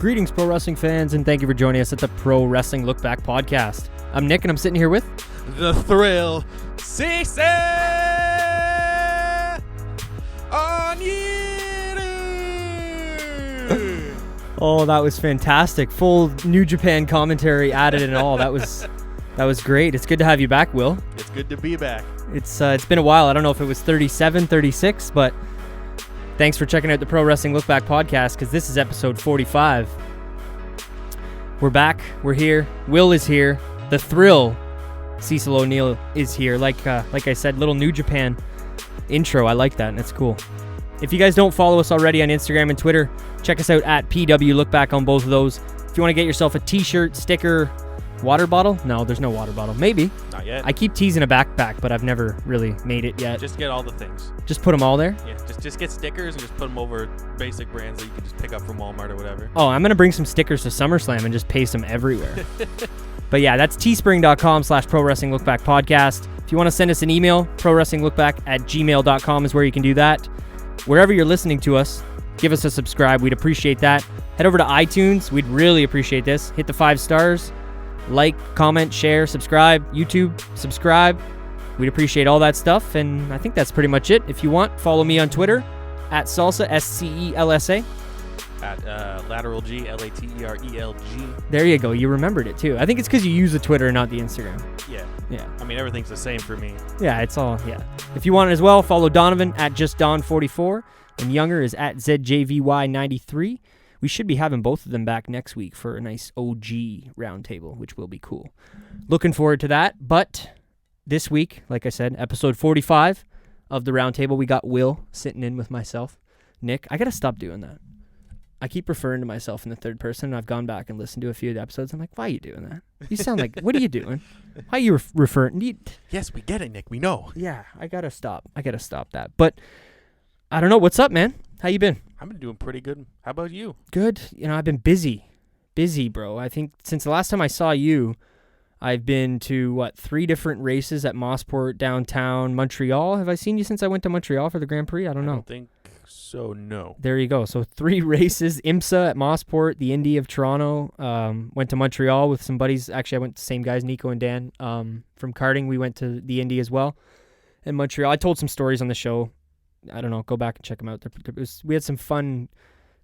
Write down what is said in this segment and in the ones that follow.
Greetings, pro wrestling fans, and thank you for joining us at the Pro Wrestling Look Back podcast. I'm Nick, and I'm sitting here with... The Thrill, CC on you. Oh, that was fantastic. Full New Japan commentary added and all. That was great. It's good to have you back, Will. It's good to be back. It's been a while. I don't know if it was 37, 36, but thanks for checking out the Pro Wrestling Look Back podcast, because this is episode 45. We're back. We're here. Will is here. The Thrill, Cecil O'Neill, is here. Like I said, little New Japan intro. I like that, and it's cool. If you guys don't follow us already on Instagram and Twitter, check us out at PWLookback on both of those. If you want to get yourself a t-shirt, sticker, water bottle? No, there's no water bottle. Maybe. Not yet. I keep teasing a backpack, but I've never really made it yet. Just get all the things. Just put them all there? Yeah, just get stickers and just put them over basic brands that you can just pick up from Walmart or whatever. Oh, I'm going to bring some stickers to SummerSlam and just paste them everywhere. But yeah, that's teespring.com/Pro Wrestling Look Back podcast. If you want to send us an email, prowrestlinglookback@gmail.com is where you can do that. Wherever you're listening to us, give us a subscribe. We'd appreciate that. Head over to iTunes. We'd really appreciate this. Hit the 5 stars. Like, comment, share, subscribe. YouTube, subscribe. We'd appreciate all that stuff. And I think that's pretty much it. If you want, follow me on Twitter at Salsa, SCELSA. At Lateral G, LATERELG. There you go. You remembered it too. I think it's because you use the Twitter and not the Instagram. Yeah. Yeah. I mean, everything's the same for me. Yeah, it's all, yeah. If you want it as well, follow Donovan at JustDon44, and Younger is at ZJVY93. We should be having both of them back next week for a nice OG roundtable, which will be cool. Looking forward to that. But this week, like I said, episode 45 of the roundtable, we got Will sitting in with myself. Nick, I got to stop doing that. I keep referring to myself in the third person, and I've gone back and listened to a few of the episodes. I'm like, why are you doing that? You sound like, what are you doing? Why are you referring? Yes, we get it, Nick. We know. Yeah, I got to stop. I got to stop that. But I don't know. What's up, man? How you been? I've been doing pretty good. How about you? Good. You know, I've been busy, bro. I think since the last time I saw you, I've been to, 3 different races at Mossport, downtown, Montreal. Have I seen you since I went to Montreal for the Grand Prix? I don't know. I don't think so, no. There you go. So 3 races, IMSA at Mossport, the Indy of Toronto. Went to Montreal with some buddies. Actually, I went to the same guys, Nico and Dan, from karting. We went to the Indy as well in Montreal. I told some stories on the show. I don't know. Go back and check them out. We had some fun,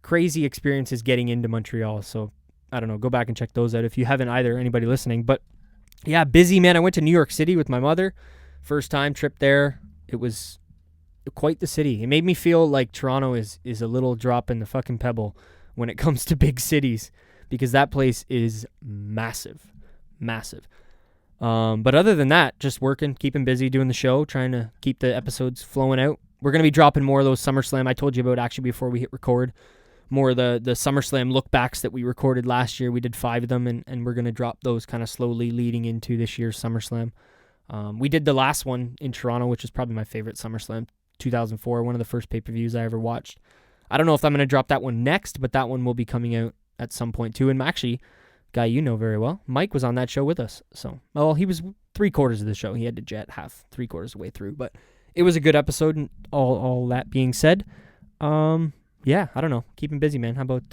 crazy experiences getting into Montreal. So I don't know. Go back and check those out if you haven't either, anybody listening. But yeah, busy, man. I went to New York City with my mother. First time trip there. It was quite the city. It made me feel like Toronto is a little drop in the fucking pebble when it comes to big cities, because that place is massive. But other than that, just working, keeping busy, doing the show, trying to keep the episodes flowing out. We're going to be dropping more of those SummerSlam I told you about actually before we hit record. More of the SummerSlam look-backs that we recorded last year. We did 5 of them, and we're going to drop those kind of slowly leading into this year's SummerSlam. We did the last one in Toronto, which is probably my favorite SummerSlam, 2004, one of the first pay-per-views I ever watched. I don't know if I'm going to drop that one next, but that one will be coming out at some point too. And actually, guy you know very well, Mike was on that show with us. So, well, he was 3/4 of the show. He had to jet half, 3/4 of the way through, but it was a good episode. And all that being said, yeah, I don't know. Keeping busy, man. How about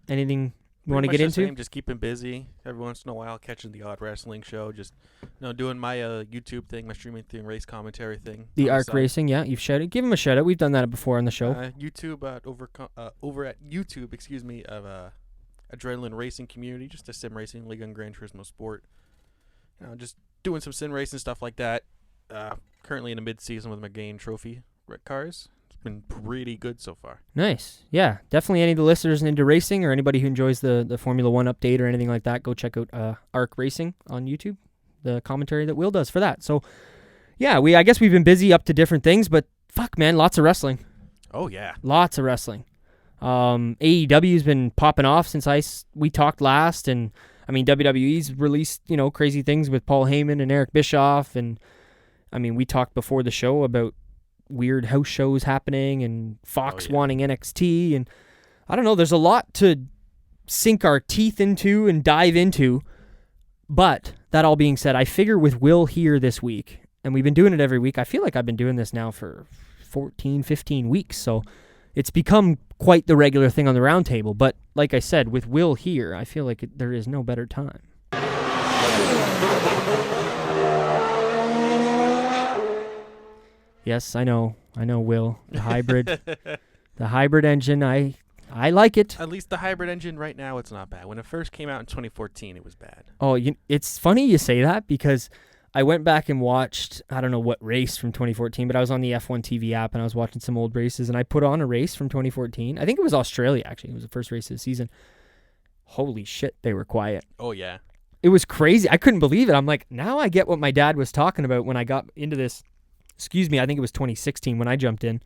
anything you want to get into? Just keeping busy. Every once in a while, catching the odd wrestling show. Just doing my YouTube thing, my streaming thing, race commentary thing. The ARC Racing, yeah. You've shouted. Give him a shout out. We've done that before on the show. YouTube over at YouTube, of Adrenaline Racing Community, just a sim racing league on Gran Turismo Sport. Just doing some sim racing stuff like that. Currently in the mid-season with my Gain Trophy cars. It's been pretty good so far. Nice. Yeah, definitely any of the listeners into racing or anybody who enjoys the Formula 1 update or anything like that, go check out ARC Racing on YouTube, the commentary that Will does for that. So, yeah, I guess we've been busy up to different things, but fuck, man, lots of wrestling. Oh, yeah. Lots of wrestling. AEW's been popping off since we talked last, and, I mean, WWE's released, crazy things with Paul Heyman and Eric Bischoff, and I mean, we talked before the show about weird house shows happening and Fox wanting NXT. And I don't know, there's a lot to sink our teeth into and dive into. But that all being said, I figure with Will here this week, and we've been doing it every week. I feel like I've been doing this now for 14, 15 weeks. So it's become quite the regular thing on the round table. But like I said, with Will here, I feel like there is no better time. Yes, I know, Will. The hybrid engine, I like it. At least the hybrid engine right now, it's not bad. When it first came out in 2014, it was bad. Oh, it's funny you say that because I went back and watched, I don't know what race from 2014, but I was on the F1 TV app and I was watching some old races and I put on a race from 2014. I think it was Australia, actually. It was the first race of the season. Holy shit, they were quiet. Oh, yeah. It was crazy. I couldn't believe it. I'm like, now I get what my dad was talking about when I got into this. Excuse me, I think it was 2016 when I jumped in.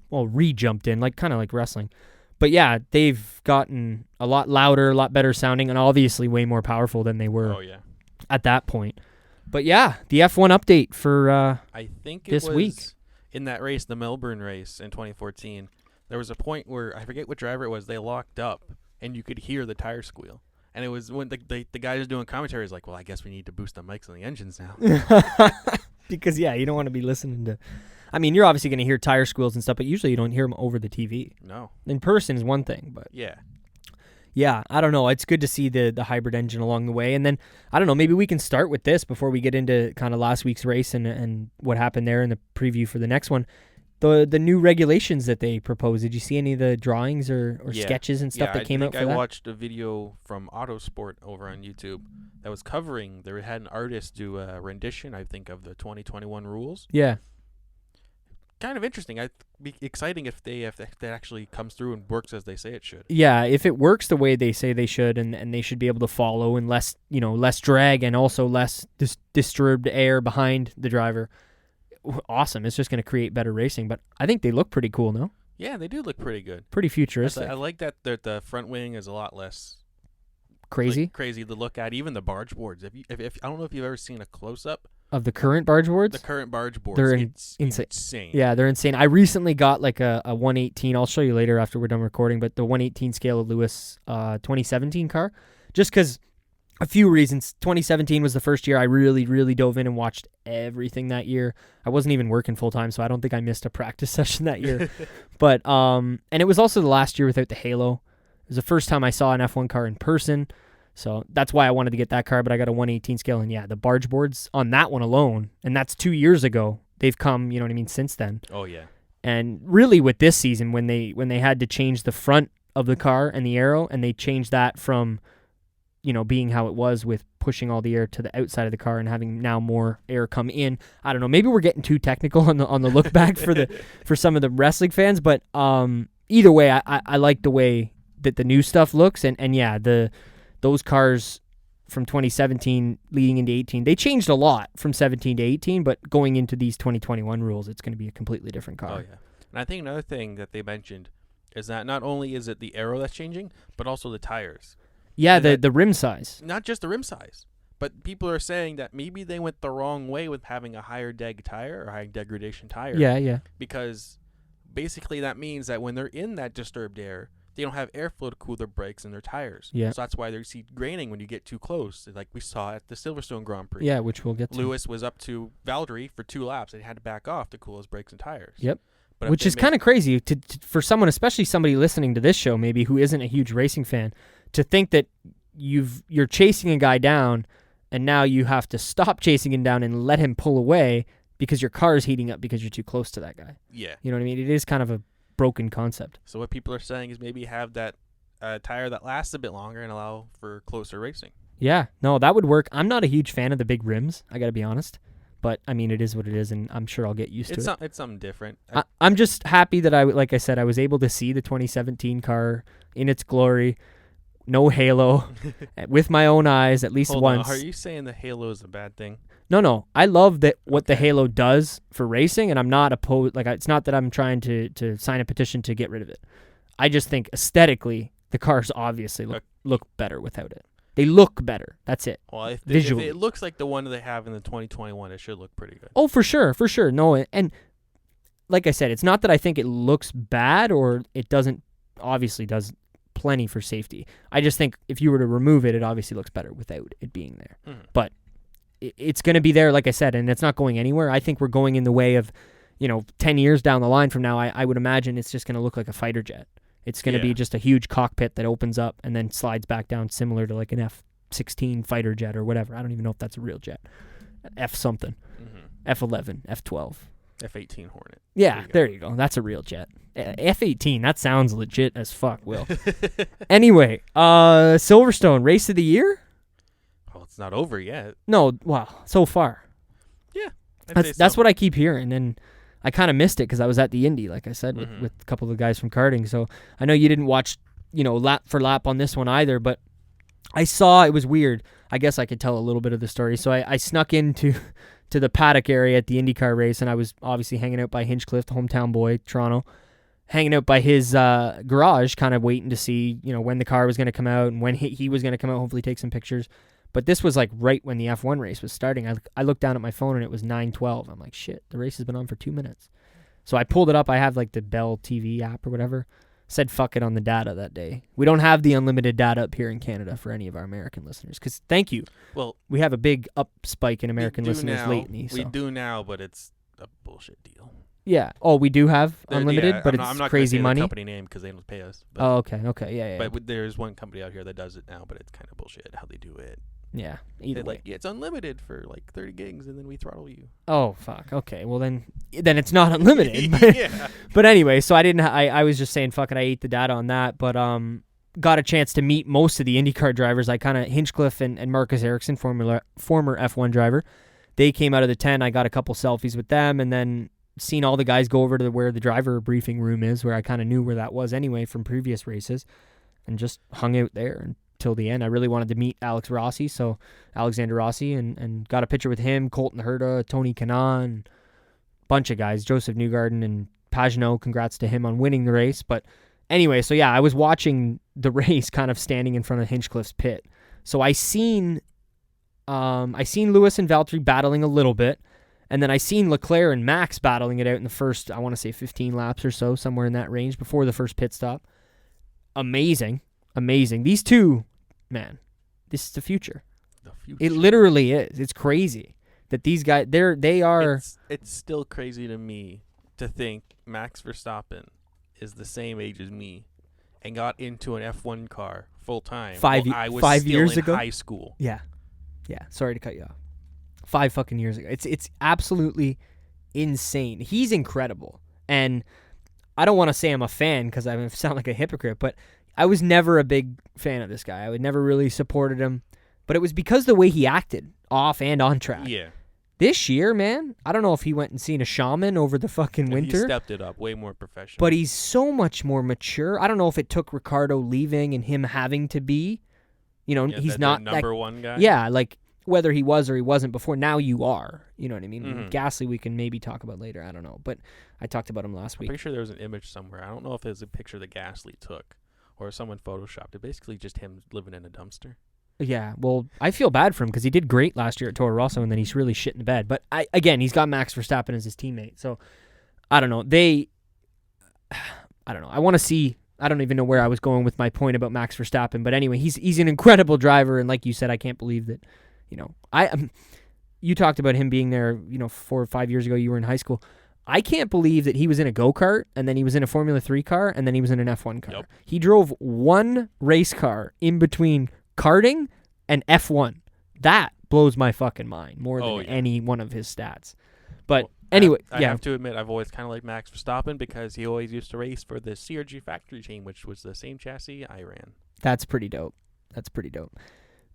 Well, re-jumped in, kind of like wrestling. But yeah, they've gotten a lot louder, a lot better sounding, and obviously way more powerful than they were at that point. But yeah, the F1 update for I think this week. In that race, the Melbourne race in 2014, there was a point where, I forget what driver it was, they locked up, and you could hear the tire squeal. And it was when the guy who's doing commentary is like, well, I guess we need to boost the mics on the engines now. Because, yeah, you don't want to be listening to... I mean, you're obviously going to hear tire squeals and stuff, but usually you don't hear them over the TV. No. In person is one thing, but... Yeah. Yeah, I don't know. It's good to see the hybrid engine along the way. And then, I don't know, maybe we can start with this before we get into kind of last week's race and what happened there in the preview for the next one. The new regulations that they proposed. Did you see any of the drawings or sketches and stuff that came out for that? I watched a video from Autosport over on YouTube that was covering, they had an artist do a rendition, I think, of the 2021 rules. Yeah. Kind of interesting. It'd be exciting if that actually comes through and works as they say it should. Yeah, if it works the way they say they should, and they should be able to follow, and less drag and also less disturbed air behind the driver. Awesome. It's just going to create better racing, but I think they look pretty cool, no? Yeah, they do look pretty good. Pretty futuristic. I like that the front wing is a lot less crazy to look at. Even the barge boards. If I don't know if you've ever seen a close up of the current barge boards. The current barge boards. They're insane. Yeah, they're insane. I recently got like a 118. I'll show you later after we're done recording, but the 118 scale of Lewis 2017 car, just because a few reasons. 2017 was the first year I really, really dove in and watched everything that year. I wasn't even working full time, so I don't think I missed a practice session that year. But and it was also the last year without the halo. It was the first time I saw an F1 car in person. So that's why I wanted to get that car, but I got a 118 scale, and yeah, the barge boards on that one alone, and that's 2 years ago. They've come, you know what I mean, since then. Oh yeah. And really, with this season, when they had to change the front of the car and the aero, and they changed that from, being how it was with pushing all the air to the outside of the car and having now more air come in. I don't know. Maybe we're getting too technical on the look back for some of the wrestling fans, but either way, I like the way that the new stuff looks, and yeah, those cars from 2017 leading into 18, they changed a lot from 17 to 18, but going into these 2021 rules, it's going to be a completely different car. Oh, yeah. And I think another thing that they mentioned is that not only is it the aero that's changing, but also the tires. Yeah, the rim size. Not just the rim size, but people are saying that maybe they went the wrong way with having a higher deg tire or higher degradation tire. Yeah. Because basically that means that when they're in that disturbed air, they don't have airflow to cool their brakes and their tires. Yeah. So that's why they see graining when you get too close, like we saw at the Silverstone Grand Prix. Yeah, which we'll get to. Lewis was up to Valtteri for 2 laps, and he had to back off to cool his brakes and tires. Yep. Which is kind of crazy for someone, especially somebody listening to this show, maybe who isn't a huge racing fan, to think that you're chasing a guy down, and now you have to stop chasing him down and let him pull away because your car is heating up because you're too close to that guy. Yeah. You know what I mean? It is kind of a broken concept. So what people are saying is maybe have that tire that lasts a bit longer and allow for closer racing. Yeah, no, that would work. I'm not a huge fan of the big rims, I got to be honest. But, I mean, it is what it is, and I'm sure I'll get used to it. It's something different. I'm just happy that, like I said, I was able to see the 2017 car in its glory, no halo, with my own eyes at least once. Are you saying the halo is a bad thing? No. I love what the halo does for racing, and I'm not opposed. Like, it's not that I'm trying to sign a petition to get rid of it. I just think aesthetically, the cars obviously look better without it. They look better. That's it. Well, visually, if it looks like the one they have in the 2021, it should look pretty good. Oh, for sure. No, and like I said, it's not that I think it looks bad or it doesn't. Obviously, does plenty for safety. I just think if you were to remove it, it obviously looks better without it being there. Mm-hmm. But it's going to be there, like I said, and it's not going anywhere. I think we're going in the way of, 10 years down the line from now, I would imagine it's just going to look like a fighter jet. It's going to be just a huge cockpit that opens up and then slides back down, similar to like an F-16 fighter jet or whatever. I don't even know if that's a real jet. F something. F-11, F-12. F-18 Hornet. Yeah, there you go. That's a real jet. F-18, that sounds legit as fuck, Will. Anyway, Silverstone, race of the year? Well, it's not over yet. No, wow, so far. Yeah, that's what I keep hearing, and I kind of missed it because I was at the Indy, like I said, with a couple of the guys from karting. So I know you didn't watch, lap for lap on this one either, but I saw it was weird. I guess I could tell a little bit of the story. So I snuck into to the paddock area at the IndyCar race, and I was obviously hanging out by Hinchcliffe, the hometown boy, Toronto, hanging out by his garage, kind of waiting to see, when the car was going to come out and when he was going to come out, hopefully take some pictures. But this was like right when the F1 race was starting. I looked down at my phone and it was 9:12. I'm like, shit, the race has been on for 2 minutes. So I pulled it up. I have like the Bell TV app or whatever. Said fuck it on the data that day. We don't have the unlimited data up here in Canada for any of our American listeners. Because thank you. Well, we have a big up spike in American listeners lately. We do now, but it's a bullshit deal. Yeah. Oh, we do have unlimited, but I'm not crazy gonna say money. The company name because they don't pay us. But, okay, yeah. But there's one company out here that does it now, but it's kind of bullshit how they do it. Yeah. Either way, it's unlimited for like 30 gigs, and then we throttle you. Oh fuck. Okay. Well then it's not unlimited. But, yeah. But anyway, so I didn't. I was just saying fuck it. I ate the data on that, but got a chance to meet most of the IndyCar drivers. I kind of Hinchcliffe and Marcus Ericsson, former F1 driver. They came out of the tent. I got a couple selfies with them, and then seen all the guys go over to where the driver briefing room is, where I kind of knew where that was anyway from previous races, and just hung out there until the end. I really wanted to meet Alexander Rossi, and got a picture with him, Colton Herta, Tony Kanaan, bunch of guys, Joseph Newgarden and Pagenaud. Congrats to him on winning the race. But anyway, so yeah, I was watching the race kind of standing in front of Hinchcliffe's pit. So I seen Lewis and Valtteri battling a little bit, and then I seen Leclerc and Max battling it out in the first, I want to say 15 laps or so, somewhere in that range before the first pit stop. Amazing. These two, man, this is the future. It literally is. It's crazy that these guys, they are. It's still crazy to me to think Max Verstappen is the same age as me and got into an F1 car full time. I was 5 still years in ago. high school. Yeah. Sorry to cut you off. 5 fucking years ago. It's absolutely insane. He's incredible, and I don't want to say I'm a fan because I sound like a hypocrite, but I was never a big fan of this guy. I would never really supported him, but it was because the way he acted off and on track. Yeah. This year, man, I don't know if he went and seen a shaman over the fucking winter. He stepped it up, way more professional. But he's so much more mature. I don't know if it took Ricardo leaving and him having to be, he's not the number one guy. Yeah, like whether he was or he wasn't before. Now you are. You know what I mean? Mm-hmm. Gasly, we can maybe talk about later. I don't know, but I talked about him last week. I'm pretty sure there was an image somewhere. I don't know if it was a picture that Gasly took or someone photoshopped it. Basically, just him living in a dumpster. Yeah, well, I feel bad for him because he did great last year at Toro Rosso, and then he's really shit in the bed. But he's got Max Verstappen as his teammate, so I don't know. I don't know. I want to see. I don't even know where I was going with my point about Max Verstappen, but anyway, he's an incredible driver, and like you said, I can't believe that. You talked about him being there, 4 or 5 years ago. You were in high school. I can't believe that he was in a go-kart, and then he was in a Formula 3 car, and then he was in an F1 car. Yep. He drove one race car in between karting and F1. That blows my fucking mind more than any one of his stats. But anyway, I have to admit, I've always kind of liked Max Verstappen because he always used to race for the CRG factory team, which was the same chassis I ran. That's pretty dope.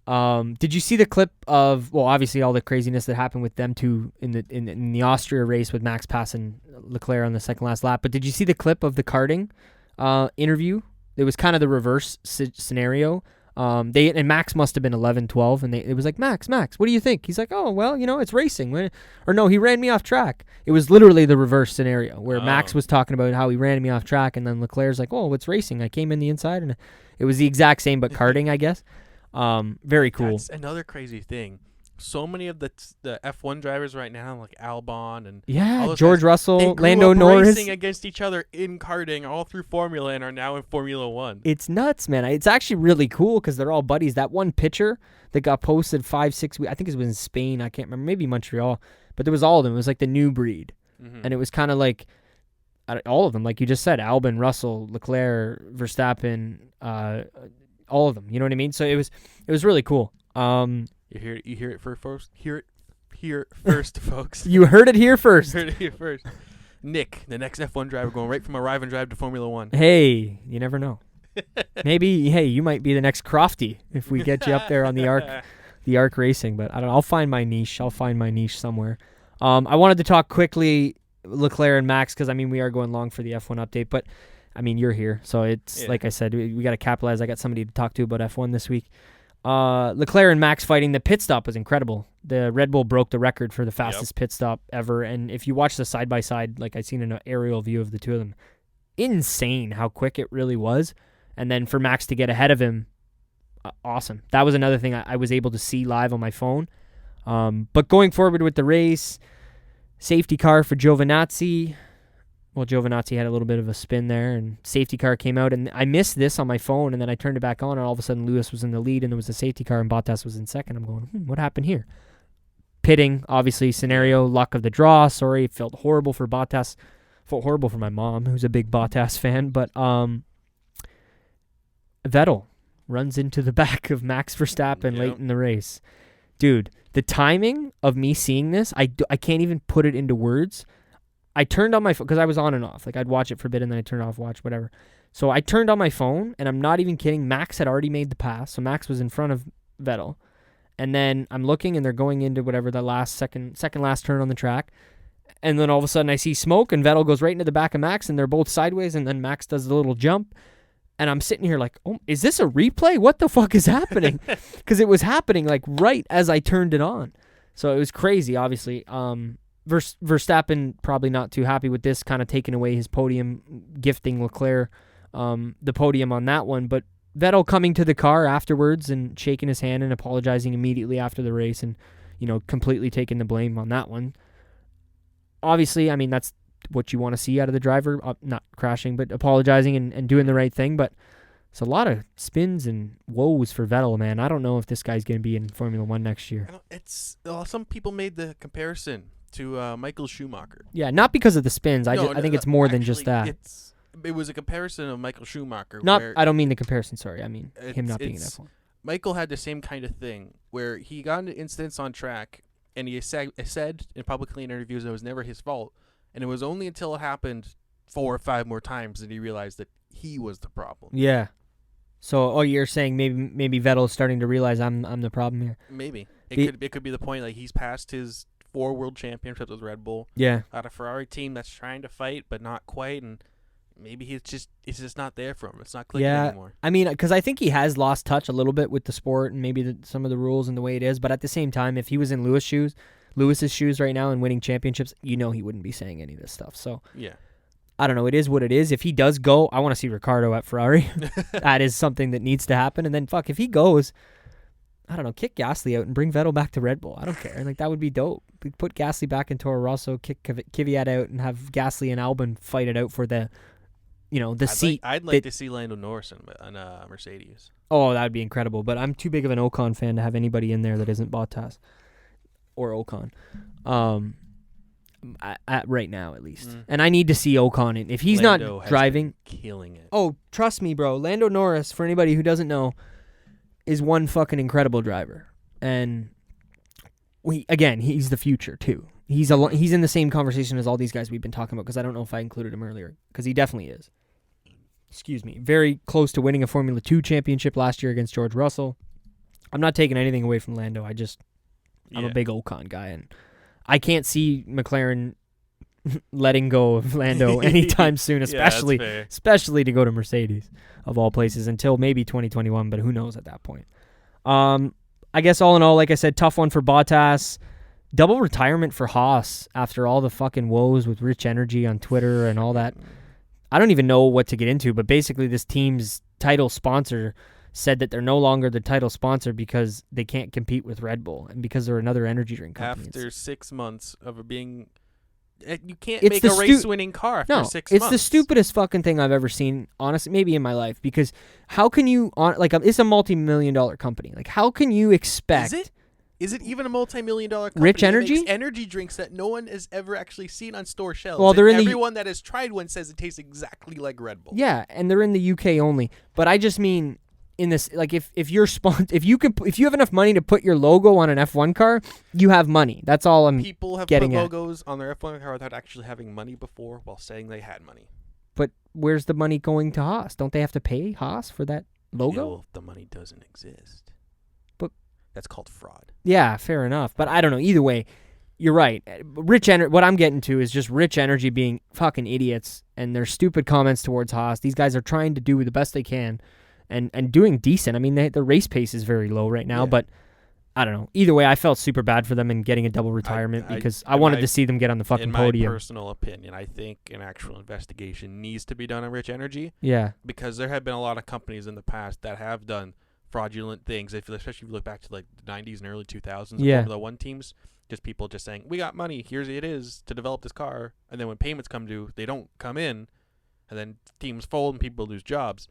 Did you see the clip of, well, obviously all the craziness that happened with them two in the Austria race with Max passing Leclerc on the second last lap? But did you see the clip of the karting interview? It was kind of the reverse scenario. And Max must have been 11, 12, and it was like, Max, what do you think? He's like, oh, well, it's racing. Or no, he ran me off track. It was literally the reverse scenario where Max was talking about how he ran me off track, and then Leclerc's like, oh, it's racing. I came in the inside, and it was the exact same but karting, I guess. Very cool. That's another crazy thing. So many of the F1 drivers right now, like Albon and George Russell, Lando Norris, racing against each other in karting all through Formula and are now in Formula 1. It's nuts, man. It's actually really cool because they're all buddies. That one picture that got posted 5-6 weeks, I think it was in Spain. I can't remember, maybe Montreal, but there was all of them. It was like the new breed. And it was kind of like all of them, like you just said, Albon, Russell, Leclerc, Verstappen, all of them. You know what I mean? So it was really cool. You hear it first. Hear it first, folks. You heard it here first. Heard it here first. Nick, the next F1 driver, going right from Arrive and Drive to Formula One. Hey, you never know. Maybe, hey, you might be the next Crofty if we get you up there on the Arc Racing. But I don't know. I'll find my niche. Somewhere. I wanted to talk quickly Leclerc and Max because, I mean, we are going long for the F1 update. But, I mean, you're here. So it's, like I said, we got to capitalize. I got somebody to talk to about F1 this week. Leclerc and Max fighting. The pit stop was incredible. The Red Bull broke the record for the fastest pit stop ever. And if you watch the side-by-side, like I seen an aerial view of the two of them, insane how quick it really was. And then for Max to get ahead of him, awesome. That was another thing I was able to see live on my phone. But going forward with the race, safety car for Giovinazzi. Well, Giovinazzi had a little bit of a spin there, and safety car came out, and I missed this on my phone, and then I turned it back on, and all of a sudden Lewis was in the lead, and there was a safety car, and Bottas was in second. I'm going, what happened here? Pitting, obviously, scenario, luck of the draw. Sorry, it felt horrible for Bottas. Felt horrible for my mom, who's a big Bottas fan, but Vettel runs into the back of Max Verstappen late in the race. Dude, the timing of me seeing this, I can't even put it into words. I turned on my phone because I was on and off. Like, I'd watch it for a bit and then I'd turn it off, watch, whatever. So I turned on my phone, and I'm not even kidding. Max had already made the pass. So Max was in front of Vettel. And then I'm looking, and they're going into whatever the last second last turn on the track. And then all of a sudden I see smoke, and Vettel goes right into the back of Max, and they're both sideways, and then Max does the little jump. And I'm sitting here like, oh, is this a replay? What the fuck is happening? Because it was happening like right as I turned it on. So it was crazy, obviously. Verstappen probably not too happy with this, kind of taking away his podium, gifting Leclerc the podium on that one. But Vettel coming to the car afterwards and shaking his hand and apologizing immediately after the race and, completely taking the blame on that one. Obviously, I mean, that's what you want to see out of the driver, not crashing, but apologizing and doing the right thing. But it's a lot of spins and woes for Vettel, man. I don't know if this guy's going to be in Formula One next year. Some people made the comparison to Michael Schumacher. Yeah, not because of the spins. I think it's more than just that. It was a comparison of Michael Schumacher. I don't mean the comparison, sorry. I mean him not being in F1. Michael had the same kind of thing where he got into incidents on track, and he said publicly in interviews that it was never his fault. And it was only until it happened 4 or 5 more times that he realized that he was the problem. Yeah. So, you're saying maybe Vettel's starting to realize I'm the problem here. Maybe it could be the point, like he's past his 4 world championships with Red Bull. Yeah. Got a Ferrari team that's trying to fight but not quite, and maybe it's just not there for him. It's not clicking anymore. I mean, because I think he has lost touch a little bit with the sport and maybe some of the rules and the way it is. But at the same time, if he was in Lewis's shoes right now and winning championships, he wouldn't be saying any of this stuff. So yeah. I don't know. It is what it is. If he does go, I want to see Ricciardo at Ferrari. That is something that needs to happen. And then, if he goes, I don't know, kick Gasly out and bring Vettel back to Red Bull. I don't care. Like, that would be dope. Put Gasly back in Toro Rosso, kick Kvyat out, and have Gasly and Albon fight it out for the seat. I'd like to see Lando Norris on Mercedes. Oh, that would be incredible. But I'm too big of an Ocon fan to have anybody in there that isn't Bottas or Ocon. At right now, at least. And I need to see Ocon in. If he's Lando not driving, killing it. Oh, trust me, bro. Lando Norris, for anybody who doesn't know, is one fucking incredible driver. And he's the future too. He's in the same conversation as all these guys we've been talking about, because I don't know if I included him earlier, because he definitely is. Excuse me. Very close to winning a Formula 2 championship last year against George Russell. I'm not taking anything away from Lando. I'm a big Ocon guy, and I can't see McLaren letting go of Lando anytime soon, especially to go to Mercedes, of all places, until maybe 2021, but who knows at that point. I guess all in all, like I said, tough one for Bottas. Double retirement for Haas after all the fucking woes with Rich Energy on Twitter and all that. I don't even know what to get into, but basically this team's title sponsor said that they're no longer the title sponsor because they can't compete with Red Bull and because they're another energy drink company. After 6 months of being... You can't make a race-winning car after 6 months. It's the stupidest fucking thing I've ever seen, honestly, maybe in my life, because how can you... it's a multi-million-dollar company. Like, how can you expect... Is it even a multi-million-dollar company? Rich that Energy? makes energy drinks that no one has ever actually seen on store shelves. Well, they're and in the- everyone that has tried one says it tastes exactly like Red Bull. Yeah, and they're in the UK only. But I just mean in this, like if you're if you have enough money to put your logo on an F1 car, you have money. That's all I'm People have getting put at. logos on their F1 car without actually having money before, while saying they had money. But where's the money going to Haas? Don't they have to pay Haas for that logo? Still, the money doesn't exist. But that's called fraud. Yeah, fair enough. But I don't know. Either way, you're right. What I'm getting to is just Rich Energy being fucking idiots and their stupid comments towards Haas. These guys are trying to do the best they can and doing decent. I mean, the race pace is very low right now, but I don't know. Either way, I felt super bad for them in getting a double retirement because I wanted to see them get on the fucking podium. In my personal opinion, I think an actual investigation needs to be done on Rich Energy. Yeah. Because there have been a lot of companies in the past that have done fraudulent things, especially if you look back to like the 90s and early 2000s Formula One teams. Just people just saying, we got money, here's it is to develop this car. And then when payments come due, they don't come in. And then teams fold and people lose jobs.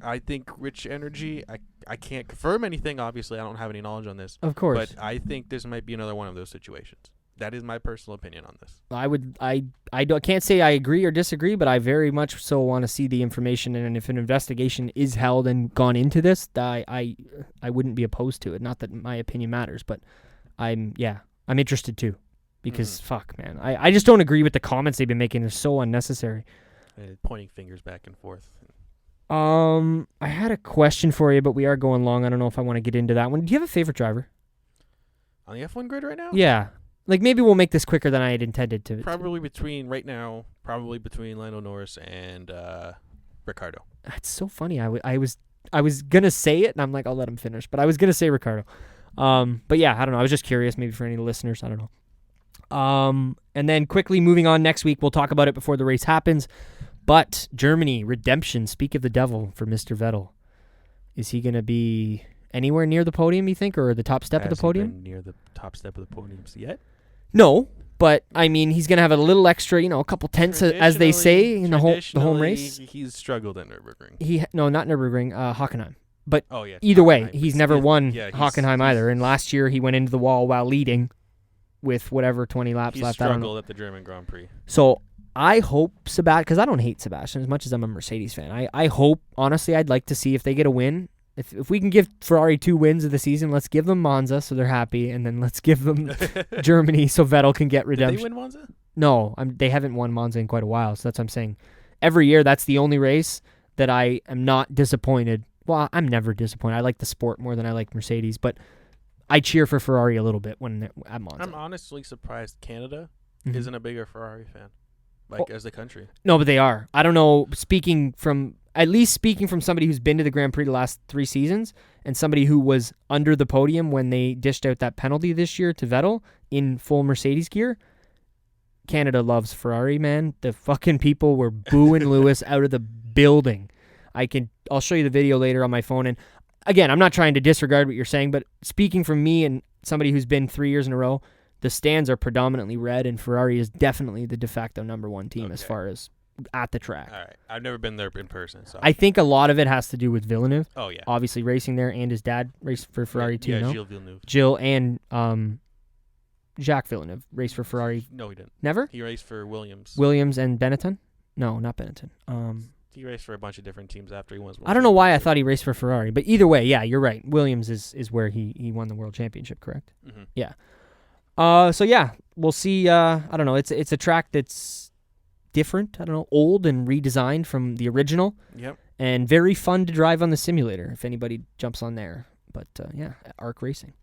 I think Rich Energy, I can't confirm anything. Obviously, I don't have any knowledge on this. Of course. But I think this might be another one of those situations. That is my personal opinion on this. I can't say I agree or disagree, but I very much so want to see the information. And if an investigation is held and gone into this, I wouldn't be opposed to it. Not that my opinion matters, but I'm interested too. Because fuck, man. I just don't agree with the comments they've been making. They're so unnecessary. Pointing fingers back and forth. I had a question for you, but we are going long. I don't know if I want to get into that one. Do you have a favorite driver? On the F1 grid right now? Yeah. Like, maybe we'll make this quicker than I had intended to. Probably between Lando Norris and Ricciardo. That's so funny. I was going to say it, and I'm like, I'll let him finish. But I was going to say Ricciardo. But yeah, I don't know. I was just curious, maybe for any listeners. I don't know. And then quickly moving on next week, we'll talk about it before the race happens. But Germany, redemption, speak of the devil for Mr. Vettel. Is he going to be anywhere near the podium, you think, or the top step of the podium? Has he been near the top step of the podiums yet? No, but I mean, he's going to have a little extra, a couple tenths, as they say, in the home race. He's struggled at Nürburgring. No, not Nürburgring, Hockenheim. But either Hockenheim, way, he's never won Hockenheim either. And last year, he went into the wall while leading with whatever 20 laps left. He struggled at the German Grand Prix. So I hope Sebastian, because I don't hate Sebastian as much as I'm a Mercedes fan. I hope, honestly, I'd like to see if they get a win. If we can give Ferrari 2 wins of the season, let's give them Monza so they're happy, and then let's give them Germany so Vettel can get redemption. Did they win Monza? No, they haven't won Monza in quite a while, so that's what I'm saying. Every year, that's the only race that I am not disappointed. Well, I'm never disappointed. I like the sport more than I like Mercedes, but I cheer for Ferrari a little bit when at Monza. I'm honestly surprised Canada isn't a bigger Ferrari fan, as the country. No, but they are. I don't know, speaking from somebody who's been to the Grand Prix the last 3 seasons and somebody who was under the podium when they dished out that penalty this year to Vettel in full Mercedes gear, Canada loves Ferrari, man. The fucking people were booing Lewis out of the building. I'll show you the video later on my phone. And again, I'm not trying to disregard what you're saying, but speaking from me and somebody who's been 3 years in a row, the stands are predominantly red, and Ferrari is definitely the de facto #1 team as far as at the track. All right. I've never been there in person. So I think a lot of it has to do with Villeneuve. Oh, yeah. Obviously racing there, and his dad raced for Ferrari too, no? Gilles Villeneuve. Gilles and Jacques Villeneuve raced for Ferrari. No, he didn't. Never? He raced for Williams. Williams and Benetton? No, not Benetton. He raced for a bunch of different teams after he won. I don't know why I thought he raced for Ferrari, but either way, yeah, you're right. Williams is where he won the world championship, correct? Mm-hmm. Yeah. So yeah, we'll see. I don't know. It's a track that's different. I don't know, old and redesigned from the original. Yep. And very fun to drive on the simulator if anybody jumps on there. But yeah, Arc Racing.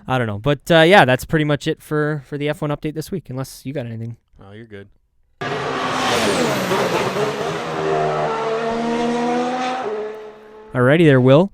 I don't know, but yeah, that's pretty much it for the F1 update this week. Unless you got anything. Oh, you're good. Alrighty there, Will.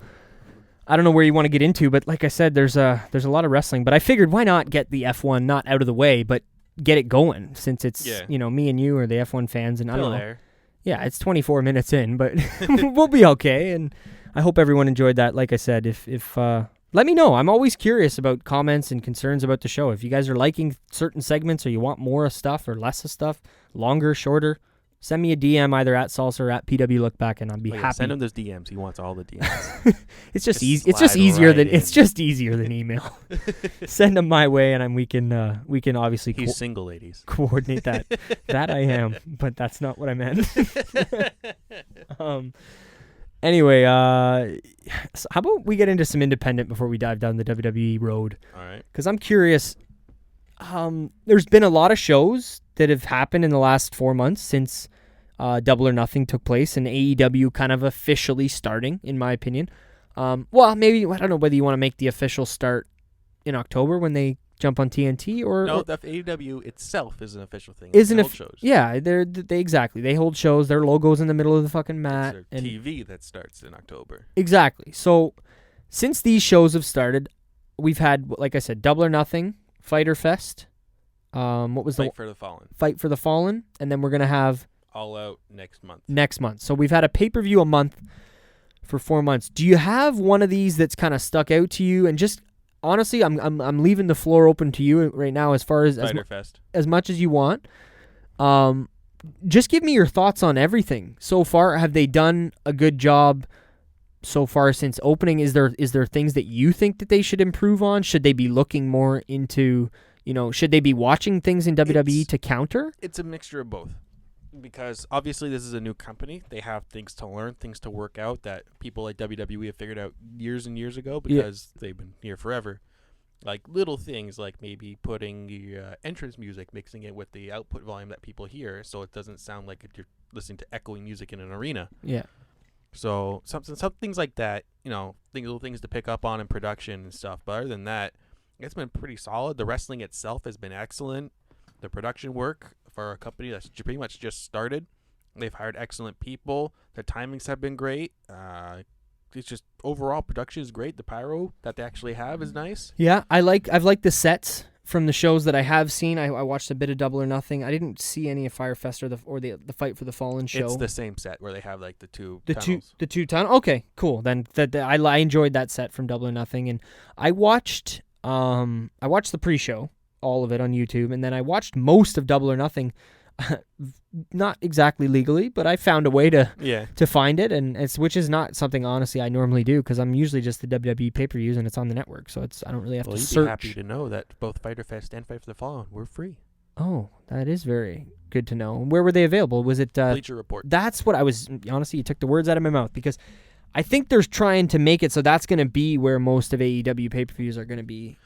I don't know where you want to get into, but like I said, there's a lot of wrestling. But I figured why not get the F1 not out of the way, but get it going since it's me and you are the F1 fans, and I don't know. There. Yeah, it's 24 minutes in, but we'll be okay. And I hope everyone enjoyed that. Like I said, if let me know. I'm always curious about comments and concerns about the show. If you guys are liking certain segments or you want more of stuff or less of stuff, longer, shorter, send me a DM either at Salsa or at PWLookBack, and I'd be happy. Send him those DMs. He wants all the DMs. It's just easy. It's just easier than email. Send them my way, and we can obviously. He's single, ladies. Coordinate that. That I am, but that's not what I meant. Anyway, so how about we get into some independent before we dive down the WWE road? All right. Because I'm curious. There's been a lot of shows that have happened in the last 4 months since Double or Nothing took place and AEW kind of officially starting, in my opinion. Well, maybe, I don't know whether you want to make the official start in October when they jump on TNT or... No, the AEW itself is an official thing. Isn't it? Shows. Yeah, they exactly. They hold shows. Their logo's in the middle of the fucking mat. It's their TV that starts in October. Exactly. So, since these shows have started, we've had, like I said, Double or Nothing, Fyter Fest. What was Fight for the Fallen? Fight for the Fallen, and then we're gonna have All Out next month. So we've had a pay-per-view a month for 4 months. Do you have one of these that's kind of stuck out to you? And just honestly, I'm leaving the floor open to you right now as far as as much as you want. Just give me your thoughts on everything so far. Have they done a good job so far since opening? Is there things that you think that they should improve on? Should they be looking more into, should they be watching things in WWE to counter? It's a mixture of both. Because obviously this is a new company. They have things to learn, things to work out that people like WWE have figured out years and years ago because they've been here forever. Like little things like maybe putting the entrance music, mixing it with the output volume that people hear so it doesn't sound like you're listening to echoing music in an arena. Yeah. So some things like that, little things to pick up on in production and stuff. But other than that, it's been pretty solid. The wrestling itself has been excellent. The production work for a company that's pretty much just started, they've hired excellent people. Their timings have been great. It's just overall production is great. The pyro that they actually have is nice. Yeah, I've liked the sets from the shows that I have seen. I watched a bit of Double or Nothing. I didn't see any of Fyre Fest or the Fight for the Fallen show. It's the same set where they have like the two tunnels. The two tunnels. Okay, cool. Then I enjoyed that set from Double or Nothing, and I watched the pre-show, all of it on YouTube, and then I watched most of Double or Nothing, not exactly legally, but I found a way to find it, and which is not something honestly I normally do because I'm usually just the WWE pay-per-views and it's on the network, so I don't really have to search. You'd be happy to know that both Fyter Fest and Fight for the Fallen were free. Oh, that is very good to know. Where were they available? Was it Bleacher Report? That's what I was. Honestly, you took the words out of my mouth because I think they're trying to make it so that's going to be where most of AEW pay-per-views are going to be.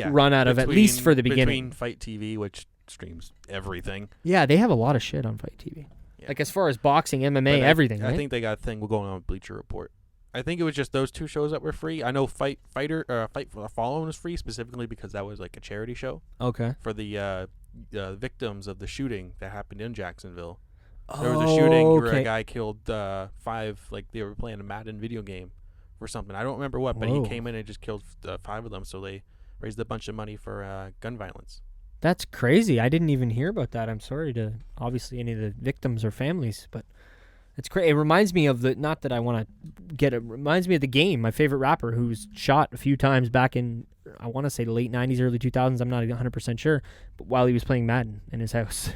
Run out of, at least for the beginning. Between Fight TV, which streams everything. Yeah, they have a lot of shit on Fight TV. Yeah. Like as far as boxing, MMA, everything, right? I think they got a thing going on with Bleacher Report. I think it was just those two shows that were free. I know Fight for the Fallen was free specifically because that was like a charity show. Okay. For the victims of the shooting that happened in Jacksonville. There was a shooting where a guy killed 5, like they were playing a Madden video game or something. I don't remember what, but he came in and just killed 5 of them, so they raised a bunch of money for gun violence. That's crazy. I didn't even hear about that. I'm sorry to obviously any of the victims or families, but it's crazy. It reminds me of not that I want to get it. Reminds me of The Game, my favorite rapper, who's shot a few times back in, I want to say late 90s, early 2000s. I'm not 100% sure, but while he was playing Madden in his house,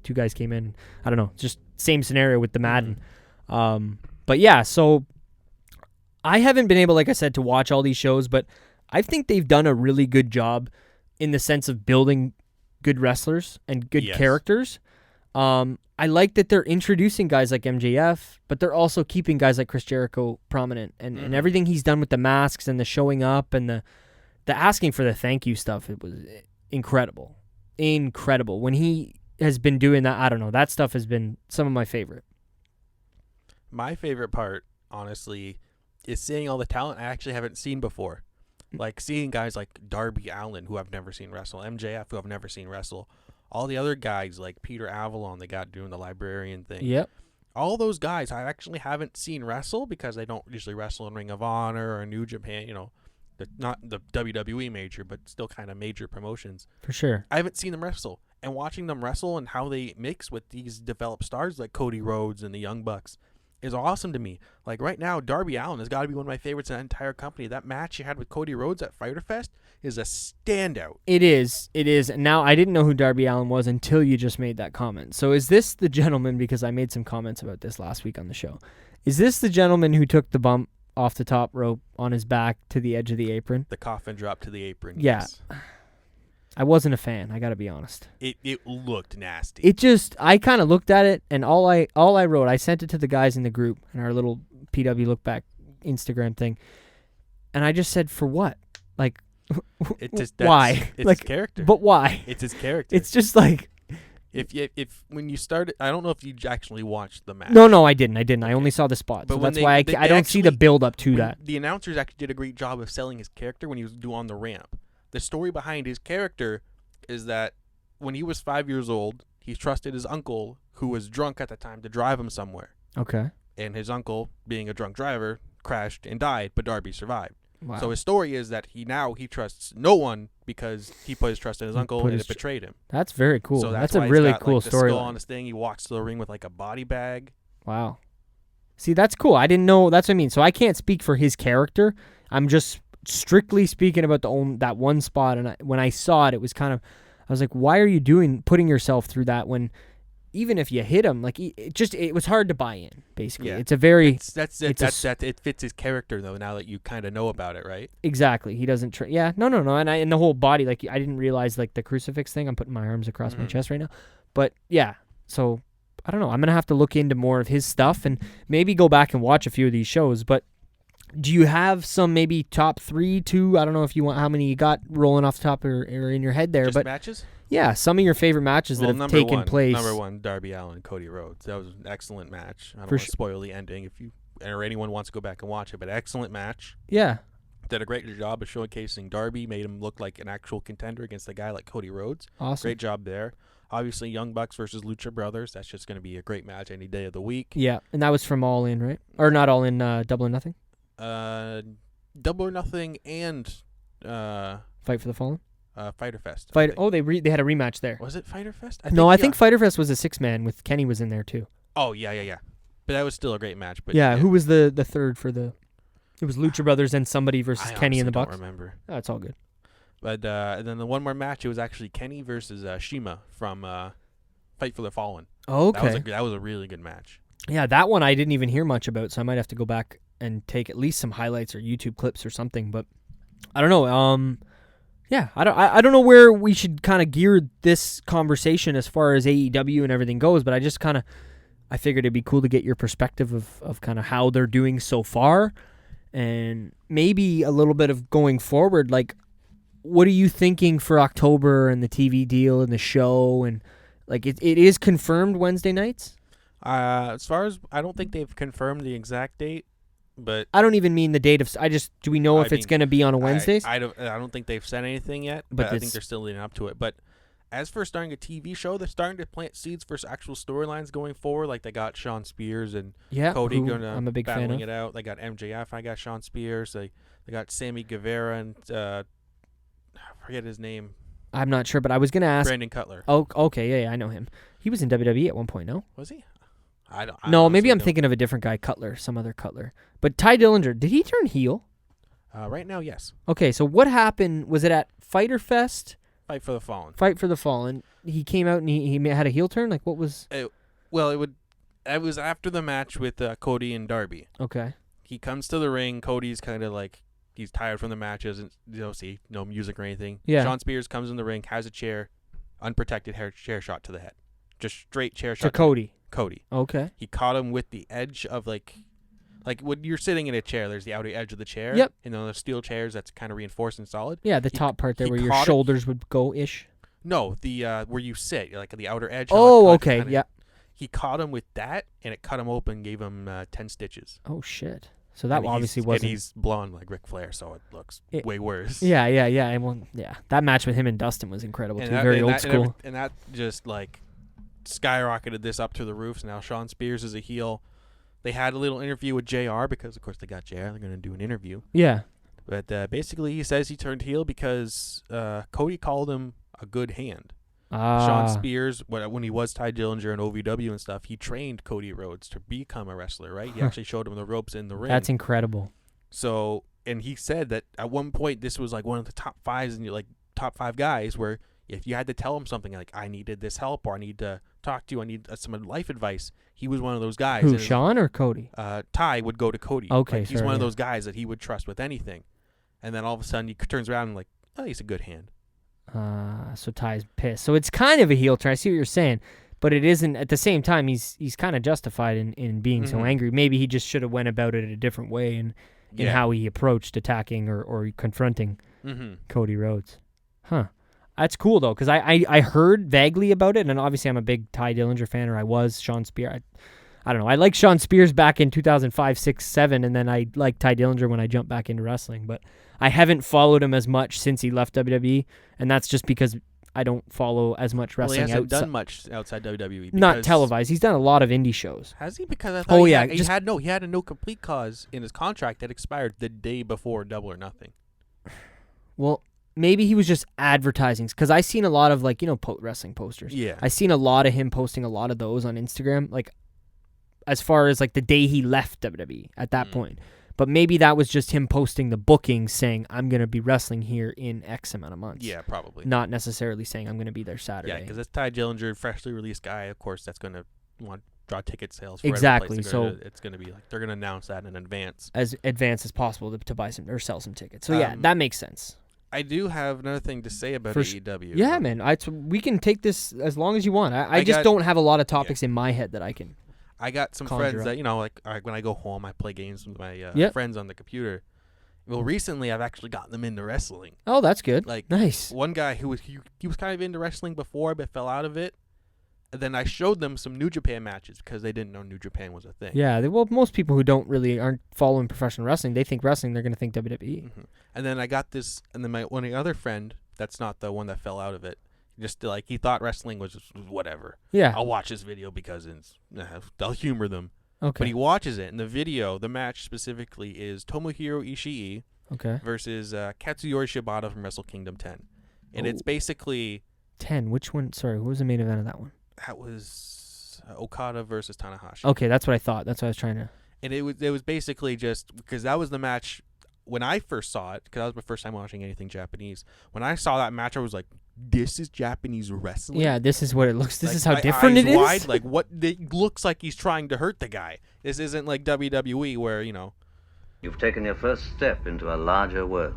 two guys came in. I don't know, just same scenario with the Madden. But yeah, so I haven't been able, like I said, to watch all these shows, but I think they've done a really good job in the sense of building good wrestlers and good characters. I like that they're introducing guys like MJF, but they're also keeping guys like Chris Jericho prominent and everything he's done with the masks and the showing up and the asking for the thank you stuff. It was incredible. When he has been doing that, I don't know, that stuff has been some of my favorite. My favorite part, honestly, is seeing all the talent I actually haven't seen before. Like seeing guys like Darby Allin, who I've never seen wrestle, MJF, who I've never seen wrestle, all the other guys like Peter Avalon, they got doing the librarian thing. Yep. All those guys I actually haven't seen wrestle because they don't usually wrestle in Ring of Honor or New Japan, not the WWE major, but still kind of major promotions. For sure. I haven't seen them wrestle. And watching them wrestle and how they mix with these developed stars like Cody Rhodes and the Young Bucks, is awesome to me. Like right now, Darby Allin has got to be one of my favorites in that entire company. That match he had with Cody Rhodes at Fyter Fest is a standout. It is. Now, I didn't know who Darby Allin was until you just made that comment. So is this the gentleman, because I made some comments about this last week on the show, is this the gentleman who took the bump off the top rope on his back to the edge of the apron? The coffin drop to the apron. Yeah. Yes. I wasn't a fan, I got to be honest. It looked nasty. It just, I kind of looked at it, and all I wrote, I sent it to the guys in the group in our little PW LookBack Instagram thing, and I just said, for what? Like, why? It's like, his character. But why? It's his character. It's just like... If when you started, I don't know if you actually watched the match. No, I didn't. I only saw the spot, But so when that's why I don't see the build up to that. The announcers actually did a great job of selling his character when he was on the ramp. The story behind his character is that when he was 5 years old, he trusted his uncle, who was drunk at the time, to drive him somewhere. Okay. And his uncle, being a drunk driver, crashed and died, but Darby survived. Wow. So his story is that he trusts no one because he put his trust in his uncle and it betrayed him. That's very cool. So that's why a he's really got, cool like, the story. skull on his thing. He walks to the ring with like a body bag. Wow. See, that's cool. I didn't know. That's what I mean. So I can't speak for his character. I'm just strictly speaking about that one spot. And when I saw it, it was kind of, I was like, why are you putting yourself through that when, even if you hit him, like it was hard to buy in. Basically, it's a very it fits his character though. Now that you kind of know about it, right? Exactly. He doesn't. No. And the whole body, like I didn't realize like the crucifix thing. I'm putting my arms across my chest right now, but yeah. So I don't know. I'm gonna have to look into more of his stuff and maybe go back and watch a few of these shows. But do you have some maybe top 3, 2? I don't know if you want how many you got rolling off the top or in your head there. Just but matches. Yeah, some of your favorite matches that have taken place. Number one, Darby Allin and Cody Rhodes. That was an excellent match. I don't want to spoil the ending if you or anyone wants to go back and watch it, but excellent match. Yeah. Did a great job of showcasing Darby, made him look like an actual contender against a guy like Cody Rhodes. Awesome. Great job there. Obviously, Young Bucks versus Lucha Brothers. That's just going to be a great match any day of the week. Yeah, and that was from All In, right? Or not All In, Double or Nothing? Double or Nothing and... Fight for the Fallen? Fyter Fest. They had a rematch there. Was it Fyter Fest? I think Fyter Fest was a 6-man with Kenny was in there too. Oh yeah. But that was still a great match. But yeah, who was the third for the? It was Lucha Brothers and somebody versus Kenny and the Bucks. I don't remember. Oh, it's all good. But and then the one more match, it was actually Kenny versus Shima from Fight for the Fallen. Okay. That was a really good match. Yeah, that one I didn't even hear much about, so I might have to go back and take at least some highlights or YouTube clips or something. But I don't know. Yeah, I don't know where we should kind of gear this conversation as far as AEW and everything goes, but I figured it'd be cool to get your perspective of kind of how they're doing so far and maybe a little bit of going forward. Like, what are you thinking for October and the TV deal and the show? And like, it is confirmed Wednesday nights? As far as, I don't think they've confirmed the exact date. But I don't even mean the date of. Do we know if it's going to be on a Wednesdays? I don't think they've said anything yet. But I think they're still leading up to it. But as for starting a TV show, they're starting to plant seeds for actual storylines going forward. Like they got Shawn Spears and Cody I'm a big fan of. it out. They got MJF. I got Shawn Spears. They got Sammy Guevara and I forget his name. I'm not sure, but I was going to ask. Brandon Cutler. Oh, okay, yeah, I know him. He was in WWE at one point, no? Was he? Maybe I'm thinking of a different guy, Cutler, some other Cutler. But Ty Dillinger, did he turn heel? Right now, yes. Okay, so what happened? Was it at Fyter Fest? Fight for the Fallen. Fight for the Fallen. He came out and he had a heel turn? Like, what was... It was after the match with Cody and Darby. Okay. He comes to the ring. Cody's kind of like, he's tired from the matches. And, no music or anything. Yeah. Shawn Spears comes in the ring, has a chair, unprotected chair shot to the head. Just straight chair shot to Cody. Cody. Okay. He caught him with the edge of like when you're sitting in a chair, there's the outer edge of the chair. Yep. And then the steel chairs that's kind of reinforced and solid. Yeah, the top part there where your shoulders would go-ish. No, the where you sit, like the outer edge. Oh, okay, yeah. He caught him with that, and it cut him open, gave him 10 stitches. Oh, shit. So that obviously wasn't... And he's blonde like Ric Flair, so it looks way worse. Yeah. That match with him and Dustin was incredible, too. Very old school. And that just, like, skyrocketed this up to the roof. So now Shawn Spears is a heel. They had a little interview with JR because, of course, they got JR. They're going to do an interview. Yeah. But basically he says he turned heel because Cody called him a good hand. Sean Spears, when he was Ty Dillinger and OVW and stuff, he trained Cody Rhodes to become a wrestler, right? He actually showed him the ropes in the ring. That's incredible. So, and he said that at one point this was like one of the top fives and like top 5 guys where if you had to tell him something like, I needed this help or I need to talk to you, I need some life advice, he was one of those guys. Who, Sean or Cody? Ty would go to Cody. Okay, like, he's one of those guys that he would trust with anything. And then all of a sudden he turns around and like, oh, he's a good hand. So Ty's pissed. So it's kind of a heel turn. I see what you're saying, but it isn't. At the same time, he's kind of justified in being so angry. Maybe he just should have went about it a different way in how he approached attacking or confronting Cody Rhodes. Huh. That's cool, though, because I heard vaguely about it, and obviously I'm a big Ty Dillinger fan, or I was. Sean Spears. I don't know. I liked Sean Spears back in 2005, 6, 7, and then I liked Ty Dillinger when I jumped back into wrestling, but I haven't followed him as much since he left WWE, and that's just because I don't follow as much wrestling. He hasn't done much outside WWE. Not televised. He's done a lot of indie shows. Has he? Because I thought he had a no complete cause in his contract that expired the day before Double or Nothing. Well, maybe he was just advertising, because I seen a lot of wrestling posters. Yeah, I seen a lot of him posting a lot of those on Instagram, like as far as like the day he left WWE at that point. But maybe that was just him posting the bookings saying, I'm going to be wrestling here in X amount of months. Yeah, probably. Not necessarily saying I'm going to be there Saturday. Yeah, because it's Ty Dillinger, freshly released guy. Of course, that's going to want to draw ticket sales for exactly. So it's going to be like they're going to announce that in advance. As advanced as possible to buy some or sell some tickets. So yeah, that makes sense. I do have another thing to say about AEW. Yeah, man. We can take this as long as you want. I just don't have a lot of topics in my head that I can. I got some friends that, like when I go home, I play games with my friends on the computer. Well, recently I've actually gotten them into wrestling. Oh, that's good. Like, nice. One guy who was he was kind of into wrestling before, but fell out of it. And then I showed them some New Japan matches because they didn't know New Japan was a thing. Yeah, most people who aren't following professional wrestling, they think wrestling, they're going to think WWE. And then I got this, and then my other friend, that's not the one that fell out of it. Just like he thought wrestling was just whatever. Yeah. I'll watch this video because I'll humor them. Okay. But he watches it, and the video, the match specifically, is Tomohiro Ishii versus Katsuyori Shibata from Wrestle Kingdom 10. And it's basically 10. Which one? Sorry, who was the main event of that one? That was Okada versus Tanahashi. Okay, that's what I thought. That's what I was trying to. And it was basically just because that was the match when I first saw it, because that was my first time watching anything Japanese. When I saw that match, I was like, this is Japanese wrestling? Yeah, this is what it looks. This is how different it is? Wide, like, what? It looks like he's trying to hurt the guy. This isn't like WWE where, You've taken your first step into a larger world.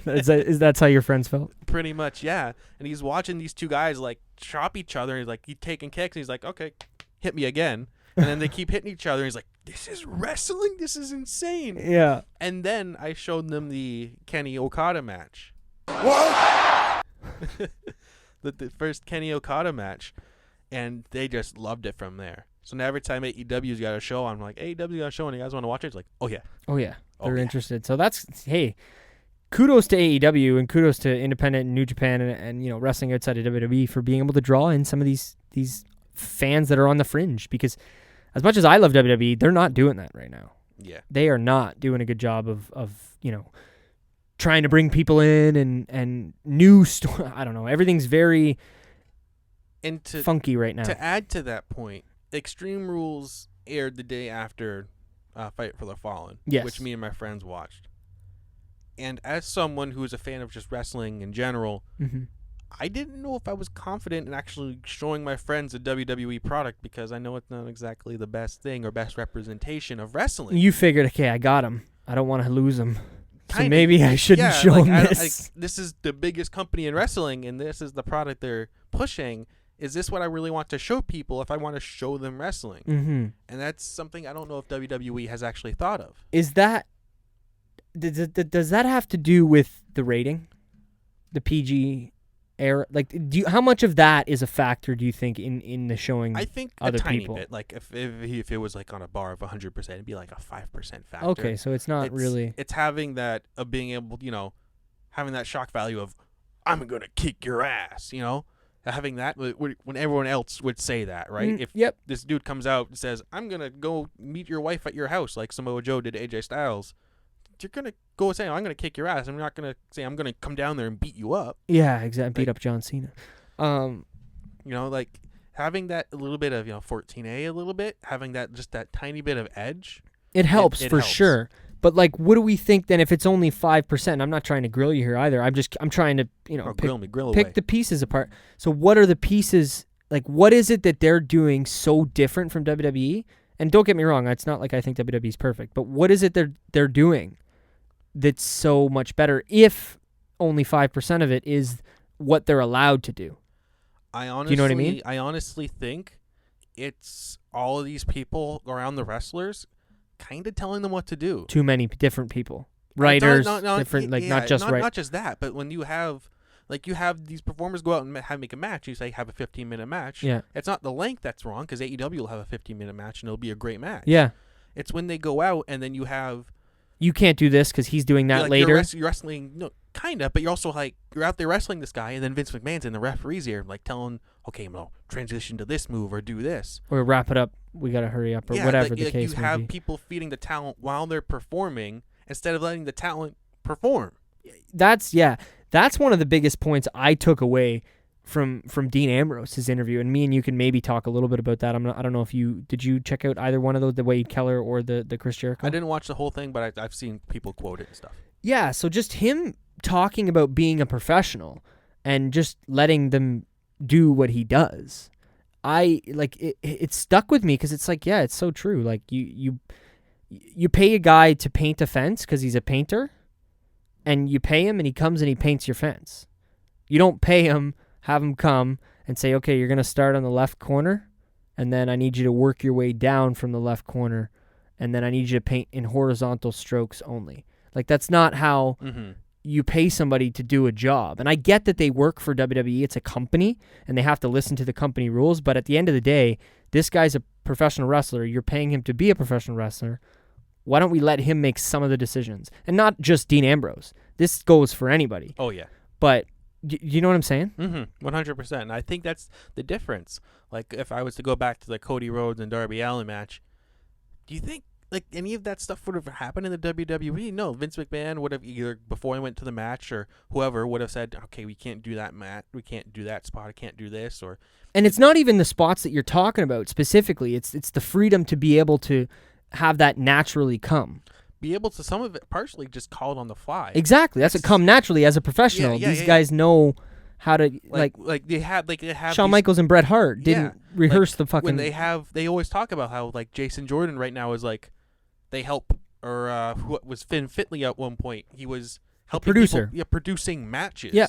Is that how your friends felt? Pretty much, yeah. And he's watching these two guys, like, chop each other. He's like, he's taking kicks. And he's like, okay, hit me again. And then they keep hitting each other. And he's like, this is wrestling? This is insane. Yeah. And then I showed them the Kenny Okada match. What? the first Kenny Okada match. And they just loved it from there. So now every time AEW's got a show, I'm like, AEW's got a show and you guys want to watch it? It's like, oh, yeah. Oh, yeah. They're interested. So that's, hey, kudos to AEW and kudos to independent New Japan and wrestling outside of WWE for being able to draw in some of these fans that are on the fringe. Because as much as I love WWE, they're not doing that right now. Yeah. They are not doing a good job of trying to bring people in and new I don't know. Everything's very funky right now. To add to that point, Extreme Rules aired the day after Fight for the Fallen, which me and my friends watched. And as someone who is a fan of just wrestling in general, I didn't know if I was confident in actually showing my friends a WWE product because I know it's not exactly the best thing or best representation of wrestling. You figured, okay, I got him. I don't want to lose him. So maybe I shouldn't show him this. This is the biggest company in wrestling, and this is the product they're pushing. Is this what I really want to show people if I want to show them wrestling? And that's something I don't know if WWE has actually thought of. Is that... Does that have to do with the rating? The PG era? Like, how much of that is a factor, do you think, in the showing I think other a tiny people? bit. Like, if it was like on a bar of 100%, it'd be like a 5% factor. Okay, so it's not really... It's having that of being able, having that shock value of, I'm going to kick your ass, Having that when everyone else would say that, right? If this dude comes out and says, I'm going to go meet your wife at your house like Samoa Joe did to AJ Styles, you're going to go and say, I'm going to kick your ass. I'm not going to say I'm going to come down there and beat you up. Yeah, exactly. Beat up John Cena. Like having that a little bit of 14A, a little bit having that just that tiny bit of edge. It helps it for helps. sure. But like, what do we think then if it's only 5%? I'm not trying to grill you here either. I'm trying to Grill pick away. the pieces apart. So what are the pieces? Like, what is it that they're doing so different from WWE? And don't get me wrong, it's not like I think WWE is perfect, but what is it they're doing that's so much better if only 5% of it is what they're allowed to do? I honestly, you know what I mean? I honestly think it's all of these people around the wrestlers kind of telling them what to do. Too many different people. Writers, different, not just Not just that, but when you have these performers go out and make a match, you say have a 15-minute match. Yeah. It's not the length that's wrong, because AEW will have a 15-minute match and it'll be a great match. Yeah. It's when they go out and then you have... You can't do this because he's doing that later. You're wrestling, kind of, but you're also you're out there wrestling this guy, and then Vince McMahon's in the referee's ear, telling, okay, transition to this move or do this. Or wrap it up, we got to hurry up, or whatever the case may be. You have people feeding the talent while they're performing instead of letting the talent perform. That's one of the biggest points I took away from Dean Ambrose's interview, and me and you can maybe talk a little bit about that. I don't know if did you check out either one of those, the Wade Keller or the Chris Jericho? I didn't watch the whole thing, but I've seen people quote it and stuff. Yeah, so just him talking about being a professional and just letting them do what he does. It stuck with me because it's it's so true. Like you pay a guy to paint a fence because he's a painter, and you pay him and he comes and he paints your fence. You don't pay him, have him come and say, okay, you're going to start on the left corner, and then I need you to work your way down from the left corner, and then I need you to paint in horizontal strokes only. Like, that's not how you pay somebody to do a job. And I get that they work for WWE. It's a company, and they have to listen to the company rules. But at the end of the day, this guy's a professional wrestler. You're paying him to be a professional wrestler. Why don't we let him make some of the decisions? And not just Dean Ambrose. This goes for anybody. Oh, yeah. But you know what I'm saying? 100%. And I think that's the difference. Like, if I was to go back to the Cody Rhodes and Darby Allin match, do you think any of that stuff would have happened in the WWE? No, Vince McMahon would have either before he went to the match or whoever would have said, okay, we can't do that match, we can't do that spot, I can't do this, or. And it's not even the spots that you're talking about specifically. It's the freedom to be able to have that naturally come. Be able to, some of it partially just called on the fly. Exactly, that's what come naturally as a professional. These guys know how to they have Shawn Michaels and Bret Hart didn't rehearse the fucking. When they always talk about how Jason Jordan right now is they help, or who was Finn Fitley at one point? He was helping producer. People, producing matches. Yeah.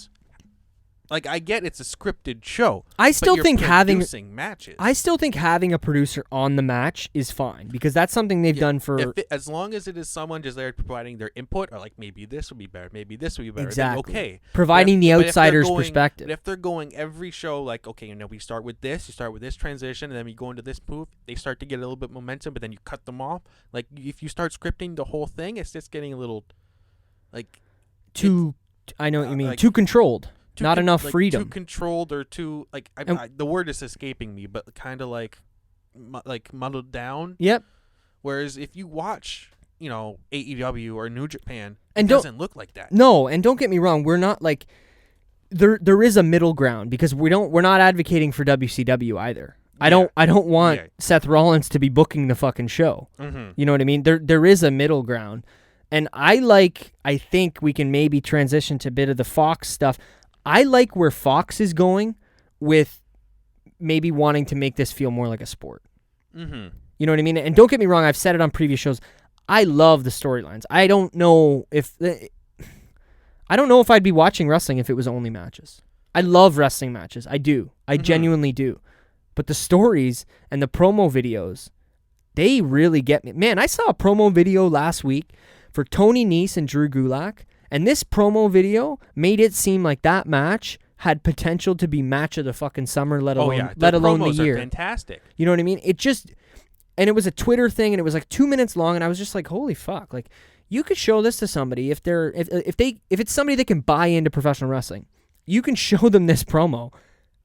I get it's a scripted show. I still think producing matches. I still think having a producer on the match is fine because that's something they've done for. As long as it is someone just there providing their input, or maybe this would be better, maybe this would be better. Exactly. Then okay. Providing the outsider's perspective. But if they're going every show okay, we start with this, you start with this transition, and then we go into this move, they start to get a little bit momentum, but then you cut them off. If you start scripting the whole thing, it's just getting a little too. I know what you mean. Too controlled. Not enough freedom. Too controlled, or too the word is escaping me, but kind of muddled down. Yep. Whereas if you watch, AEW or New Japan, and it doesn't look like that. No, and don't get me wrong, we're not there is a middle ground because we're not advocating for WCW either. Yeah. I don't want Seth Rollins to be booking the fucking show. Mm-hmm. You know what I mean? There is a middle ground. And I think we can maybe transition to a bit of the Fox stuff. I like where Fox is going with maybe wanting to make this feel more like a sport. Mm-hmm. You know what I mean? And don't get me wrong, I've said it on previous shows. I love the storylines. I don't know if I'd be watching wrestling if it was only matches. I love wrestling matches. I do. I genuinely do. But the stories and the promo videos, they really get me. Man, I saw a promo video last week for Tony Nese and Drew Gulak. And this promo video made it seem like that match had potential to be match of the fucking summer, let alone the year. Are fantastic. You know what I mean? And it was a Twitter thing, and it was 2 minutes long, and I was just like, holy fuck! You could show this to somebody if it's somebody that can buy into professional wrestling. You can show them this promo,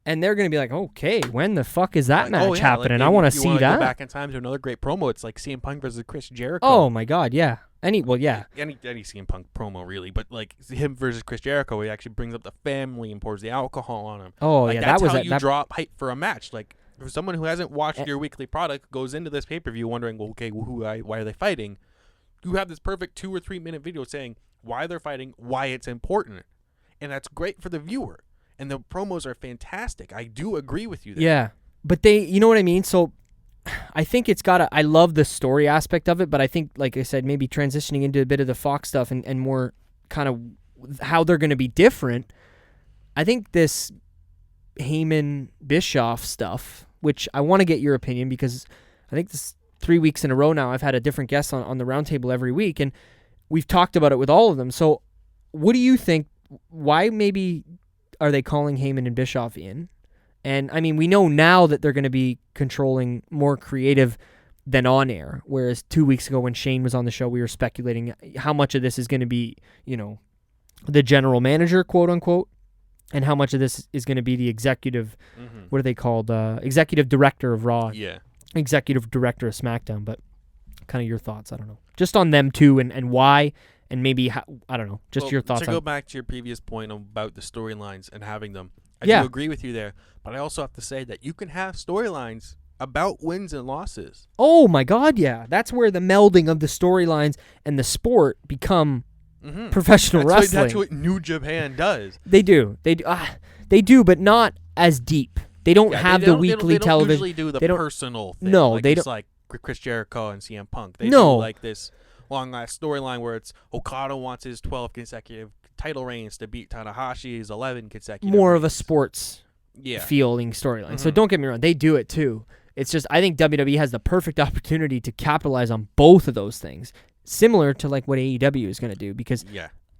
and they're gonna be like, okay, when the fuck is that match happening? I want to see that. Go back in time to another great promo. It's like CM Punk versus Chris Jericho. Oh my god, yeah. Any CM Punk promo really, but like him versus Chris Jericho, he actually brings up the family and pours the alcohol on him. Oh like, yeah, that's that was how you drop hype for a match. Like for someone who hasn't watched your weekly product, goes into this pay-per-view wondering, well, okay, why are they fighting? You have this perfect 2 or 3 minute video saying why they're fighting, why it's important, and that's great for the viewer. And the promos are fantastic. I do agree with you there. Yeah, but you know what I mean. So I think it's got I love the story aspect of it, but I think, like I said, maybe transitioning into a bit of the Fox stuff and more kind of how they're going to be different. I think this Heyman Bischoff stuff, which I want to get your opinion, because I think this 3 weeks in a row now I've had a different guest on the roundtable every week, and we've talked about it with all of them. So what do you think? Why maybe are they calling Heyman and Bischoff in? And, I mean, we know now that they're going to be controlling more creative than on air, whereas 2 weeks ago when Shane was on the show, we were speculating how much of this is going to be, the general manager, quote unquote, and how much of this is going to be the executive, what are they called? Executive director of Raw. Yeah. Executive director of SmackDown. But kind of your thoughts, I don't know. Just on them too, and why, and maybe, I don't know, just your thoughts. To go back to your previous point about the storylines and having them, I do agree with you there, but I also have to say that you can have storylines about wins and losses. Oh my God, yeah. That's where the melding of the storylines and the sport become professional wrestling. That's what New Japan does. They do. They do, but not as deep. They don't have the weekly television. They don't usually do the personal thing. No, like they don't. It's like Chris Jericho and CM Punk. They do like this long-last storyline where it's Okada wants his 12 consecutive title reigns to beat Tanahashi's 11 consecutive More reigns. of a sports feeling storyline. So don't get me wrong, they do it too. It's just, I think WWE has the perfect opportunity to capitalize on both of those things, similar to like what AEW is going to do, because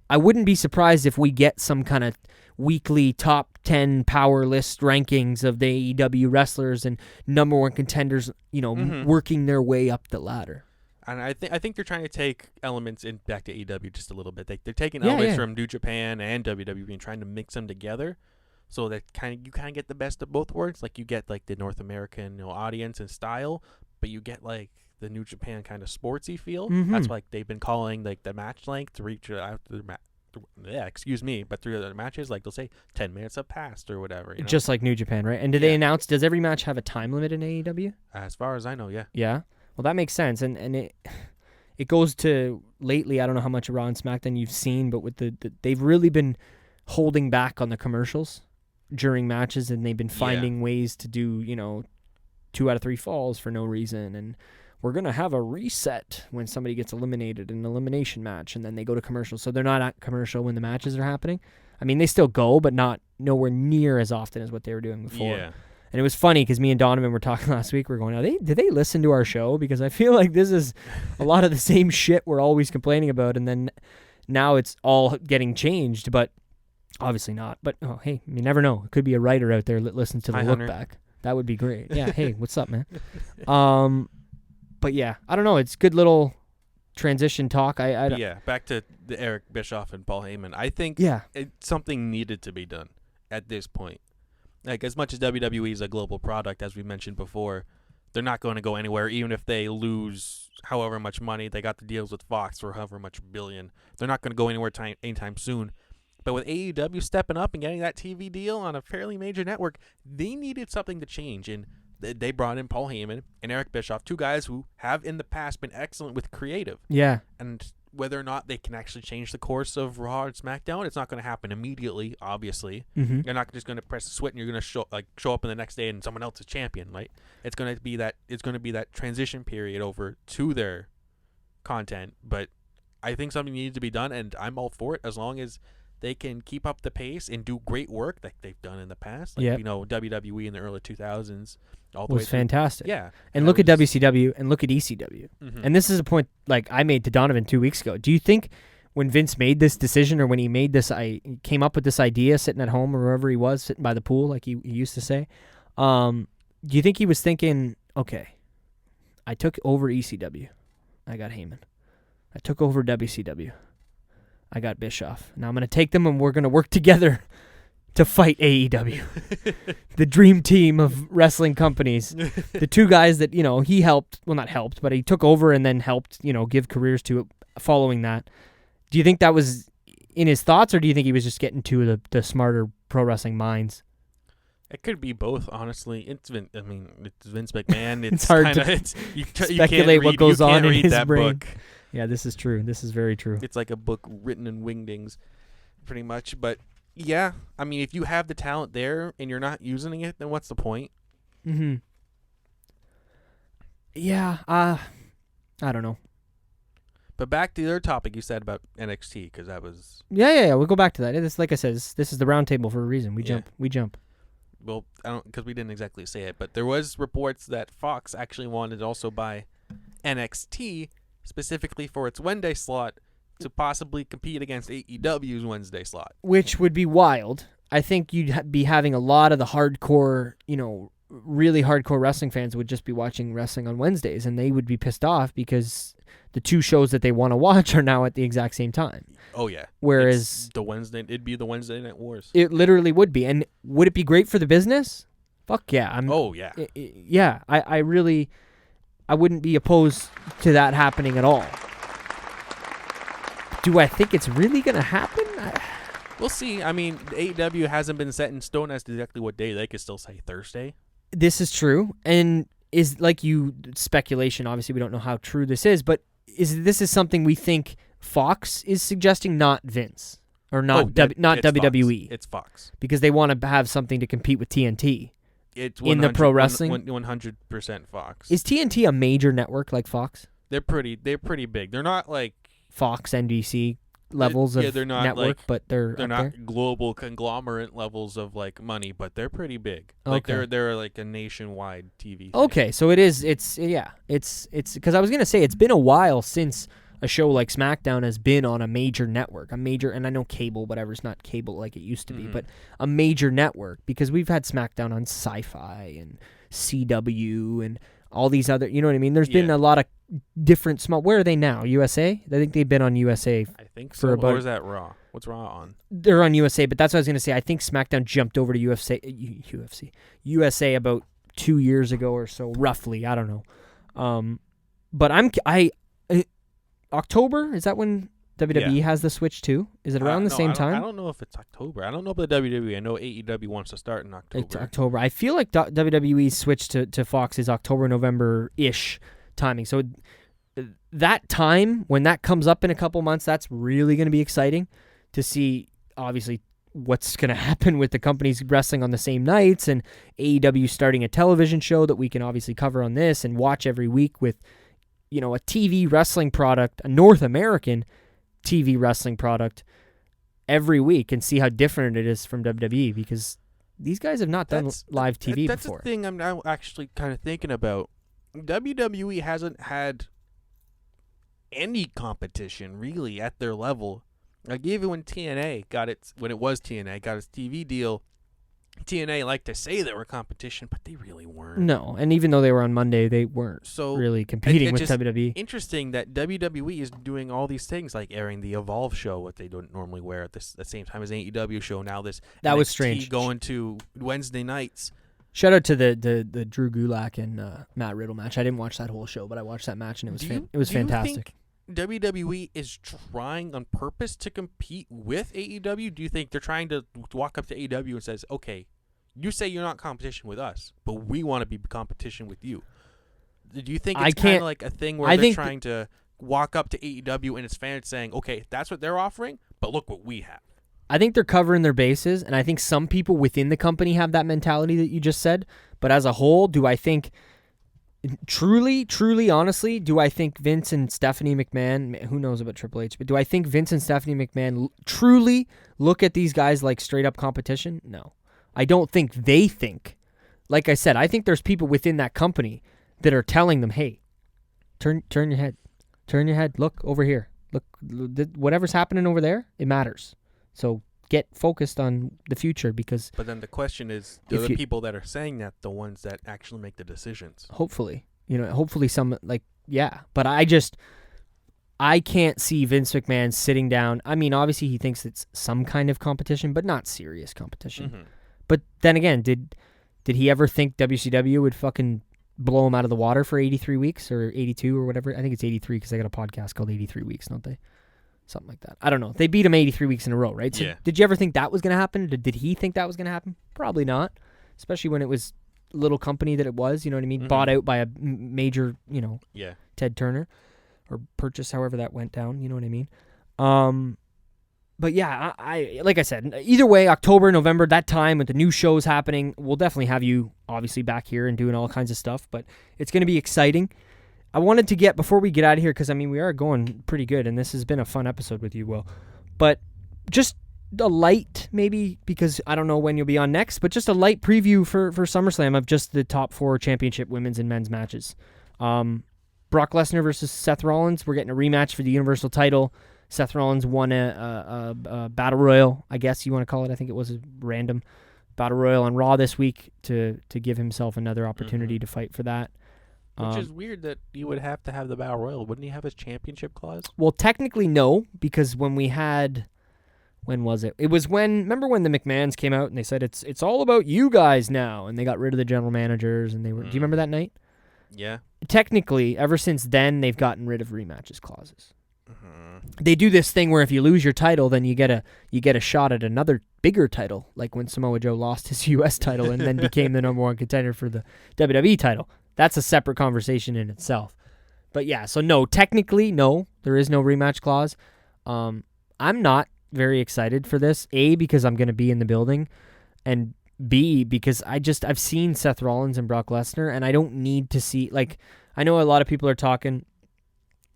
I wouldn't be surprised if we get some kind of weekly top 10 power list rankings of the AEW wrestlers and number one contenders, working their way up the ladder. And I think they're trying to take elements back to AEW just a little bit. They're taking elements from New Japan and WWE and trying to mix them together, so that you kind of get the best of both worlds. Like you get like the North American audience and style, but you get like the New Japan kind of sportsy feel. That's like they've been calling like the match length to reach after the match. But through the matches, like they'll say 10 minutes have passed or whatever. Just like New Japan, right? And they announce? Does every match have a time limit in AEW? As far as I know, yeah. Yeah. Well, that makes sense, and it goes to lately. I don't know how much of Raw and SmackDown you've seen, but with they've really been holding back on the commercials during matches, and they've been finding ways to do 2 out of 3 falls for no reason, and we're gonna have a reset when somebody gets eliminated in an elimination match, and then they go to commercial. So they're not at commercial when the matches are happening. I mean, they still go, but nowhere near as often as what they were doing before. Yeah. And it was funny because me and Donovan were talking last week. We're going, did they listen to our show? Because I feel like this is a lot of the same shit we're always complaining about. And then now it's all getting changed, but obviously not. But, hey, you never know. It could be a writer out there that listens to the Look Back. That would be great. Yeah, hey, what's up, man? But, yeah, I don't know. It's good little transition talk. Back to the Eric Bischoff and Paul Heyman. I think something needed to be done at this point. Like, as much as WWE is a global product, as we mentioned before, they're not going to go anywhere, even if they lose however much money. They got the deals with Fox for however much billion. They're not going to go anywhere anytime soon. But with AEW stepping up and getting that TV deal on a fairly major network, they needed something to change. And they brought in Paul Heyman and Eric Bischoff, 2 guys who have in the past been excellent with creative. Yeah. And whether or not they can actually change the course of Raw and SmackDown, it's not going to happen immediately, obviously. You're not just going to press a switch and you're going to show up in the next day and someone else is champion, right? It's going to be that transition period over to their content. But I think something needs to be done, and I'm all for it as long as they can keep up the pace and do great work like they've done in the past. Like, WWE in the early 2000s all the way was fantastic. Yeah. And look at WCW and look at ECW. And this is a point like I made to Donovan 2 weeks ago. Do you think when Vince made this decision, or when he made this, he came up with this idea sitting at home or wherever he was, sitting by the pool like he used to say, do you think he was thinking, okay, I took over ECW. I got Heyman. I took over WCW. I got Bischoff. Now I'm going to take them and we're going to work together to fight AEW. The dream team of wrestling companies. The 2 guys that, he helped, well, not helped, but he took over and then helped, give careers to following that. Do you think that was in his thoughts, or do you think he was just getting to the smarter pro wrestling minds? It could be both, honestly. It's Vince McMahon. It's hard to speculate what goes on in his brain. Book. Yeah, this is true. This is very true. It's like a book written in wingdings, pretty much. But yeah, I mean, if you have the talent there and you're not using it, then what's the point? Mm-hmm. Yeah, I don't know. But back to the other topic you said about NXT, because that was... Yeah. We'll go back to that. It's like I said, this is the round table for a reason. We jump. Well, I don't, because we didn't exactly say it, but there was reports that Fox actually wanted to also buy NXT specifically for its Wednesday slot to possibly compete against AEW's Wednesday slot. Which would be wild. I think you'd be having a lot of the hardcore, really hardcore wrestling fans would just be watching wrestling on Wednesdays, and they would be pissed off because the two shows that they want to watch are now at the exact same time. Oh, yeah. Whereas it'd be the Wednesday Night Wars. It literally would be. And would it be great for the business? Fuck yeah. Yeah. Yeah. I wouldn't be opposed to that happening at all. Do I think it's really going to happen? We'll see. I mean, AEW hasn't been set in stone as to exactly what day. They could still say Thursday. This is true. And is speculation. Obviously, we don't know how true this is, but this is something we think Fox is suggesting, not Vince, or not WWE. Fox. It's Fox, because they want to have something to compete with TNT. It's in the pro wrestling. 100% Fox. Is TNT a major network like Fox? They're pretty big. They're not like Fox, NBC levels of they're not network, but they're not there? global conglomerate levels of like money, but they're pretty big. Okay. Like they're like a nationwide TV thing. Okay, so it is. It's because I was gonna say it's been a while since a show like SmackDown has been on a major network, and I know cable, whatever, it's not cable like it used to be, but a major network, because we've had SmackDown on Sci-Fi and CW and all these other, you know what I mean? There's been a lot of different small. Where are they now? USA? I think they've been on USA. I think so. Or is that Raw? What's Raw on? They're on USA, but that's what I was gonna say. I think SmackDown jumped over to USA about 2 years ago or so, roughly. I don't know. But October, is that when WWE has the switch too? Is it around the same time? I don't know if it's October. I don't know about the WWE. I know AEW wants to start in October. It's October. I feel like WWE's switch to Fox is October, November-ish timing. So that time, when that comes up in a couple months, that's really going to be exciting to see, obviously, what's going to happen with the companies wrestling on the same nights, and AEW starting a television show that we can obviously cover on this and watch every week with, a TV wrestling product, a North American TV wrestling product every week, and see how different it is from WWE, because these guys have not done live TV that's before. That's the thing I'm now actually kind of thinking about. WWE hasn't had any competition really at their level. Like even when TNA got its TV deal, TNA liked to say they were competition, but they really weren't. No, and even though they were on Monday, they weren't really competing with WWE. Interesting that WWE is doing all these things, like airing the Evolve show, what they don't normally wear at the same time as AEW show. Now that NXT was strange. Going to Wednesday nights. Shout out to the Drew Gulak and Matt Riddle match. I didn't watch that whole show, but I watched that match, and it was fantastic. WWE is trying on purpose to compete with AEW? Do you think they're trying to walk up to AEW and says, okay, you say you're not competition with us, but we want to be competition with you? Do you think it's kind of like a thing where they're trying to walk up to AEW and its fans saying, okay, that's what they're offering, but look what we have? I think they're covering their bases, and I think some people within the company have that mentality that you just said, but as a whole, do I think... Truly, honestly, do I think Vince and Stephanie McMahon, who knows about Triple H, but do I think Vince and Stephanie McMahon truly look at these guys like straight up competition? No. I don't think they think. Like I said, I think there's people within that company that are telling them, hey, turn your head. Turn your head. Look over here. Look, whatever's happening over there, it matters. So get focused on the future, because... But then the question is, are the people that are saying that the ones that actually make the decisions? Hopefully. Hopefully some, but I can't see Vince McMahon sitting down. I mean, obviously he thinks it's some kind of competition, but not serious competition. Mm-hmm. But then again, did he ever think WCW would fucking blow him out of the water for 83 weeks or 82 or whatever. I think it's 83 because they got a podcast called 83 Weeks, don't they? Something like that. I don't know. They beat him 83 weeks in a row, right? So Yeah. Did you ever think that was going to happen? Did he think that was going to happen? Probably not, especially when it was little company that it was, you know what I mean? Bought out by a major, Yeah. Ted Turner, or purchase, however that went down, you know what I mean? But yeah, I like I said, either way, October, November, that time with the new shows happening, we'll definitely have you obviously back here and doing all kinds of stuff, but it's going to be exciting. I wanted to get, before we get out of here, because, I mean, we are going pretty good, and this has been a fun episode with you, Will, but just a light, maybe, because I don't know when you'll be on next, but just a light preview for SummerSlam of just the top 4 championship women's and men's matches. Brock Lesnar versus Seth Rollins. We're getting a rematch for the Universal title. Seth Rollins won a Battle Royal, I guess you want to call it. I think it was a random Battle Royal on Raw this week to give himself another opportunity to fight for that. Which is weird that you would have to have the Battle Royal. Wouldn't he have his championship clause? Well, technically no, because when was it? It was remember when the McMahons came out and they said it's all about you guys now, and they got rid of the general managers, and they were. Do you remember that night? Yeah. Technically, ever since then, they've gotten rid of rematches clauses. They do this thing where if you lose your title, then you get a shot at another bigger title, like when Samoa Joe lost his U.S. title and then became the number 1 contender for the WWE title. That's a separate conversation in itself. But yeah, so no, technically, no, there is no rematch clause. I'm not very excited for this, A, because I'm going to be in the building, and B, because I've seen Seth Rollins and Brock Lesnar, and I don't need to see, I know a lot of people are talking,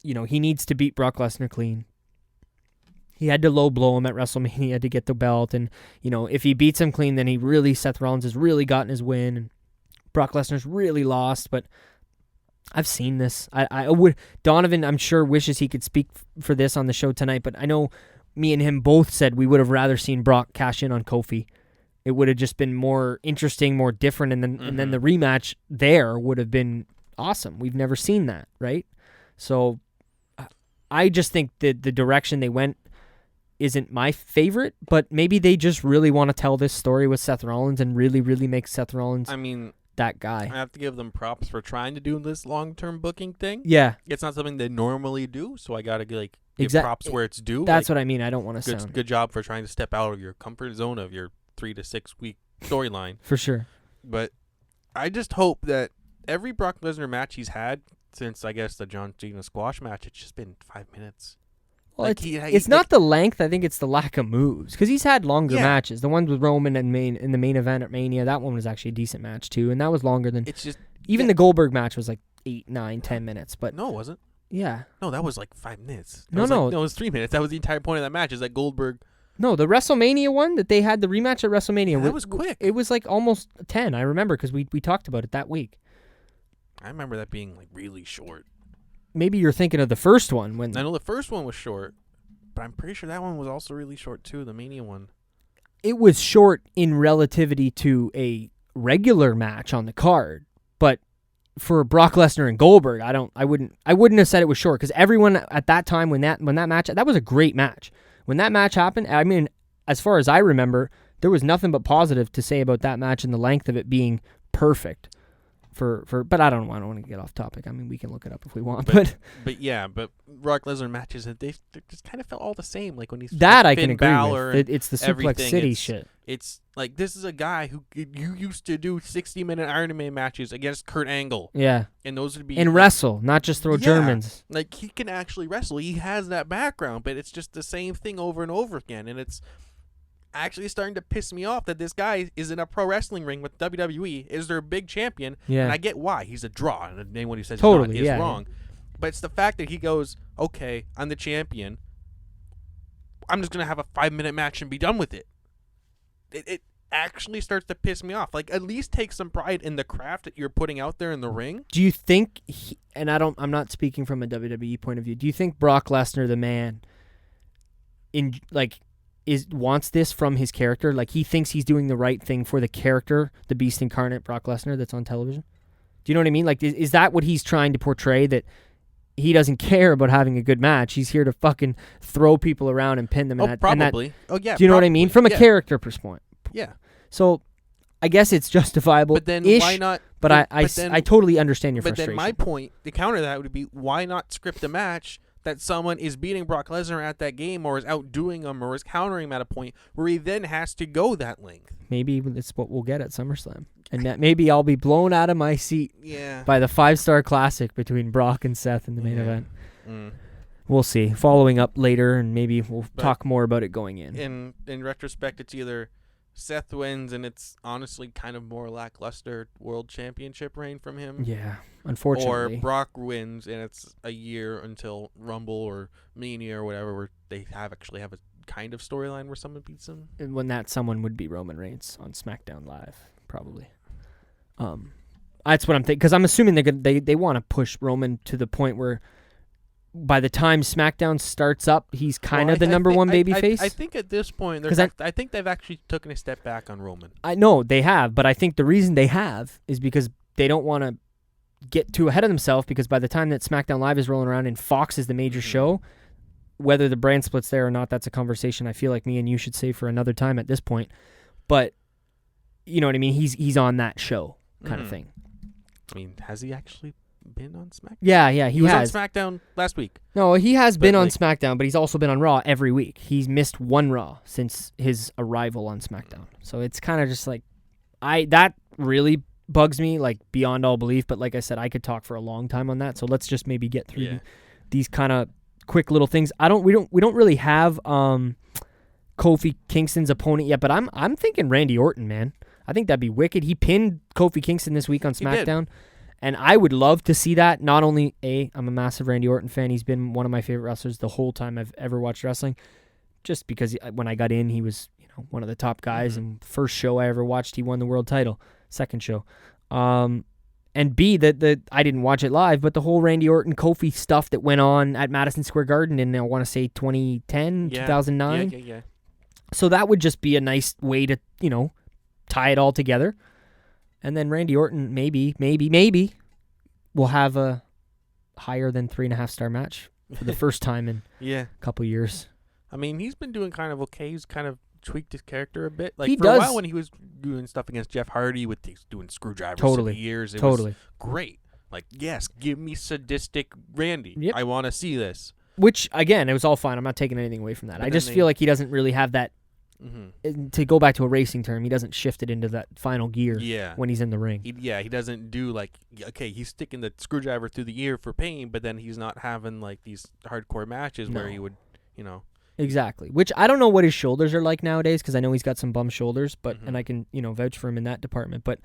he needs to beat Brock Lesnar clean. He had to low blow him at WrestleMania to get the belt, and, if he beats him clean, then Seth Rollins has really gotten his win, and Brock Lesnar's really lost, but I've seen this. I would, Donovan, I'm sure, wishes he could speak for this on the show tonight, but I know me and him both said we would have rather seen Brock cash in on Kofi. It would have just been more interesting, more different, and then the rematch there would have been awesome. We've never seen that, right? So I just think that the direction they went isn't my favorite, but maybe they just really want to tell this story with Seth Rollins and really, really make Seth Rollins that guy. I have to give them props for trying to do this long-term booking thing. Yeah. It's not something they normally do, so I got to give props where it's due. That's what I mean. I don't want to sound. Good job for trying to step out of your comfort zone of your 3 to 6 week storyline. For sure. But I just hope that every Brock Lesnar match he's had since, I guess, the John Cena squash match, it's just been 5 minutes. Well, it's not the length. I think it's the lack of moves, because he's had longer matches. The ones with Roman and in the main event at Mania, that one was actually a decent match too, and that was longer than. It's just the Goldberg match was like 8, 9, 10 minutes, but no, it wasn't. Yeah. No, that was like 5 minutes. No, it was 3 minutes. That was the entire point of that match. Is that Goldberg? No, the WrestleMania one that they had the rematch at WrestleMania. That was quick. It was like almost 10. I remember because we talked about it that week. I remember that being like really short. Maybe you're thinking of the first one when. I know the first one was short. But I'm pretty sure that one was also really short too, the Mania one. It was short in relativity to a regular match on the card, but for Brock Lesnar and Goldberg, I wouldn't have said it was short, because everyone at that time when that match, that was a great match. When that match happened, I mean, as far as I remember, there was nothing but positive to say about that match and the length of it being perfect. But I don't want to get off topic. I mean, we can look it up if we want. But Brock Lesnar matches, they just kind of felt all the same. Like when he's that like I can agree Balor with. It's the Suplex City shit. It's like, this is a guy who you used to do 60-minute Iron Man matches against Kurt Angle. Yeah, and those would be wrestle, not just throw Germans. Like, he can actually wrestle. He has that background, but it's just the same thing over and over again, and it's actually starting to piss me off that this guy is in a pro wrestling ring with WWE, is their big champion, and I get why. He's a draw, and anyone who says totally, he's not is wrong. But it's the fact that he goes, okay, I'm the champion, I'm just going to have a 5-minute match and be done with it. It actually starts to piss me off. Like, at least take some pride in the craft that you're putting out there in the ring. Do you think, I'm not speaking from a WWE point of view, do you think Brock Lesnar, the man, wants this from his character? Like, he thinks he's doing the right thing for the character, the Beast Incarnate Brock Lesnar that's on television? Do you know what I mean? Like, is that what he's trying to portray, that he doesn't care about having a good match? He's here to fucking throw people around and pin them. Probably. Do you know what I mean? From a character perspective. Yeah. So, I guess it's justifiable. But then why not? But I totally understand your frustration. But then my point, the counter to that would be, why not script a match that someone is beating Brock Lesnar at that game, or is outdoing him, or is countering him at a point where he then has to go that length? Maybe it's what we'll get at SummerSlam. And that maybe I'll be blown out of my seat by the 5-star classic between Brock and Seth in the main event. We'll see. Following up later, and maybe we'll talk more about it going in. In retrospect, it's either Seth wins, and it's honestly kind of more lackluster world championship reign from him. Yeah, unfortunately. Or Brock wins, and it's a year until Rumble or Mania or whatever, where they actually have a kind of storyline where someone beats him. And when that someone would be Roman Reigns on SmackDown Live, probably. That's what I'm thinking, because I'm assuming they want to push Roman to the point where by the time SmackDown starts up, he's kind of the number one babyface. I think at this point, I think they've actually taken a step back on Roman. I know they have, but I think the reason they have is because they don't want to get too ahead of themselves, because by the time that SmackDown Live is rolling around and Fox is the major show, whether the brand split's there or not, that's a conversation I feel like me and you should save for another time at this point. But you know what I mean? He's on that show kind of thing. I mean, has he actually been on SmackDown? Yeah, he was has. on SmackDown last week. No, he has been on SmackDown, but he's also been on Raw every week. He's missed one Raw since his arrival on SmackDown. So it's kind of just like, that really bugs me, like beyond all belief. But like I said, I could talk for a long time on that. So let's just maybe get through these kind of quick little things. We don't really have Kofi Kingston's opponent yet, but I'm thinking Randy Orton, man. I think that'd be wicked. He pinned Kofi Kingston this week on SmackDown. And I would love to see that. Not only, I'm a massive Randy Orton fan. He's been one of my favorite wrestlers the whole time I've ever watched wrestling. Just because when I got in, he was one of the top guys. And first show I ever watched, he won the world title. Second show. And B, I didn't watch it live, but the whole Randy Orton Kofi stuff that went on at Madison Square Garden in, I want to say, 2010, 2009. Yeah. So that would just be a nice way to, tie it all together. And then Randy Orton maybe will have a higher than 3.5-star match for the first time in a couple years. I mean, he's been doing kind of okay. He's kind of tweaked his character a bit. Like he for does. a while when he was doing stuff against Jeff Hardy with doing screwdrivers for years, it was great. Like, yes, give me sadistic Randy. Yep. I want to see this. Which, again, it was all fine. I'm not taking anything away from that. I just feel like he doesn't really have that. To go back to a racing term, he doesn't shift it into that final gear when he's in the ring. He doesn't do he's sticking the screwdriver through the ear for pain, but then he's not having like these hardcore matches where he would, Exactly. Which I don't know what his shoulders are like nowadays, because I know he's got some bum shoulders, but and I can, vouch for him in that department. But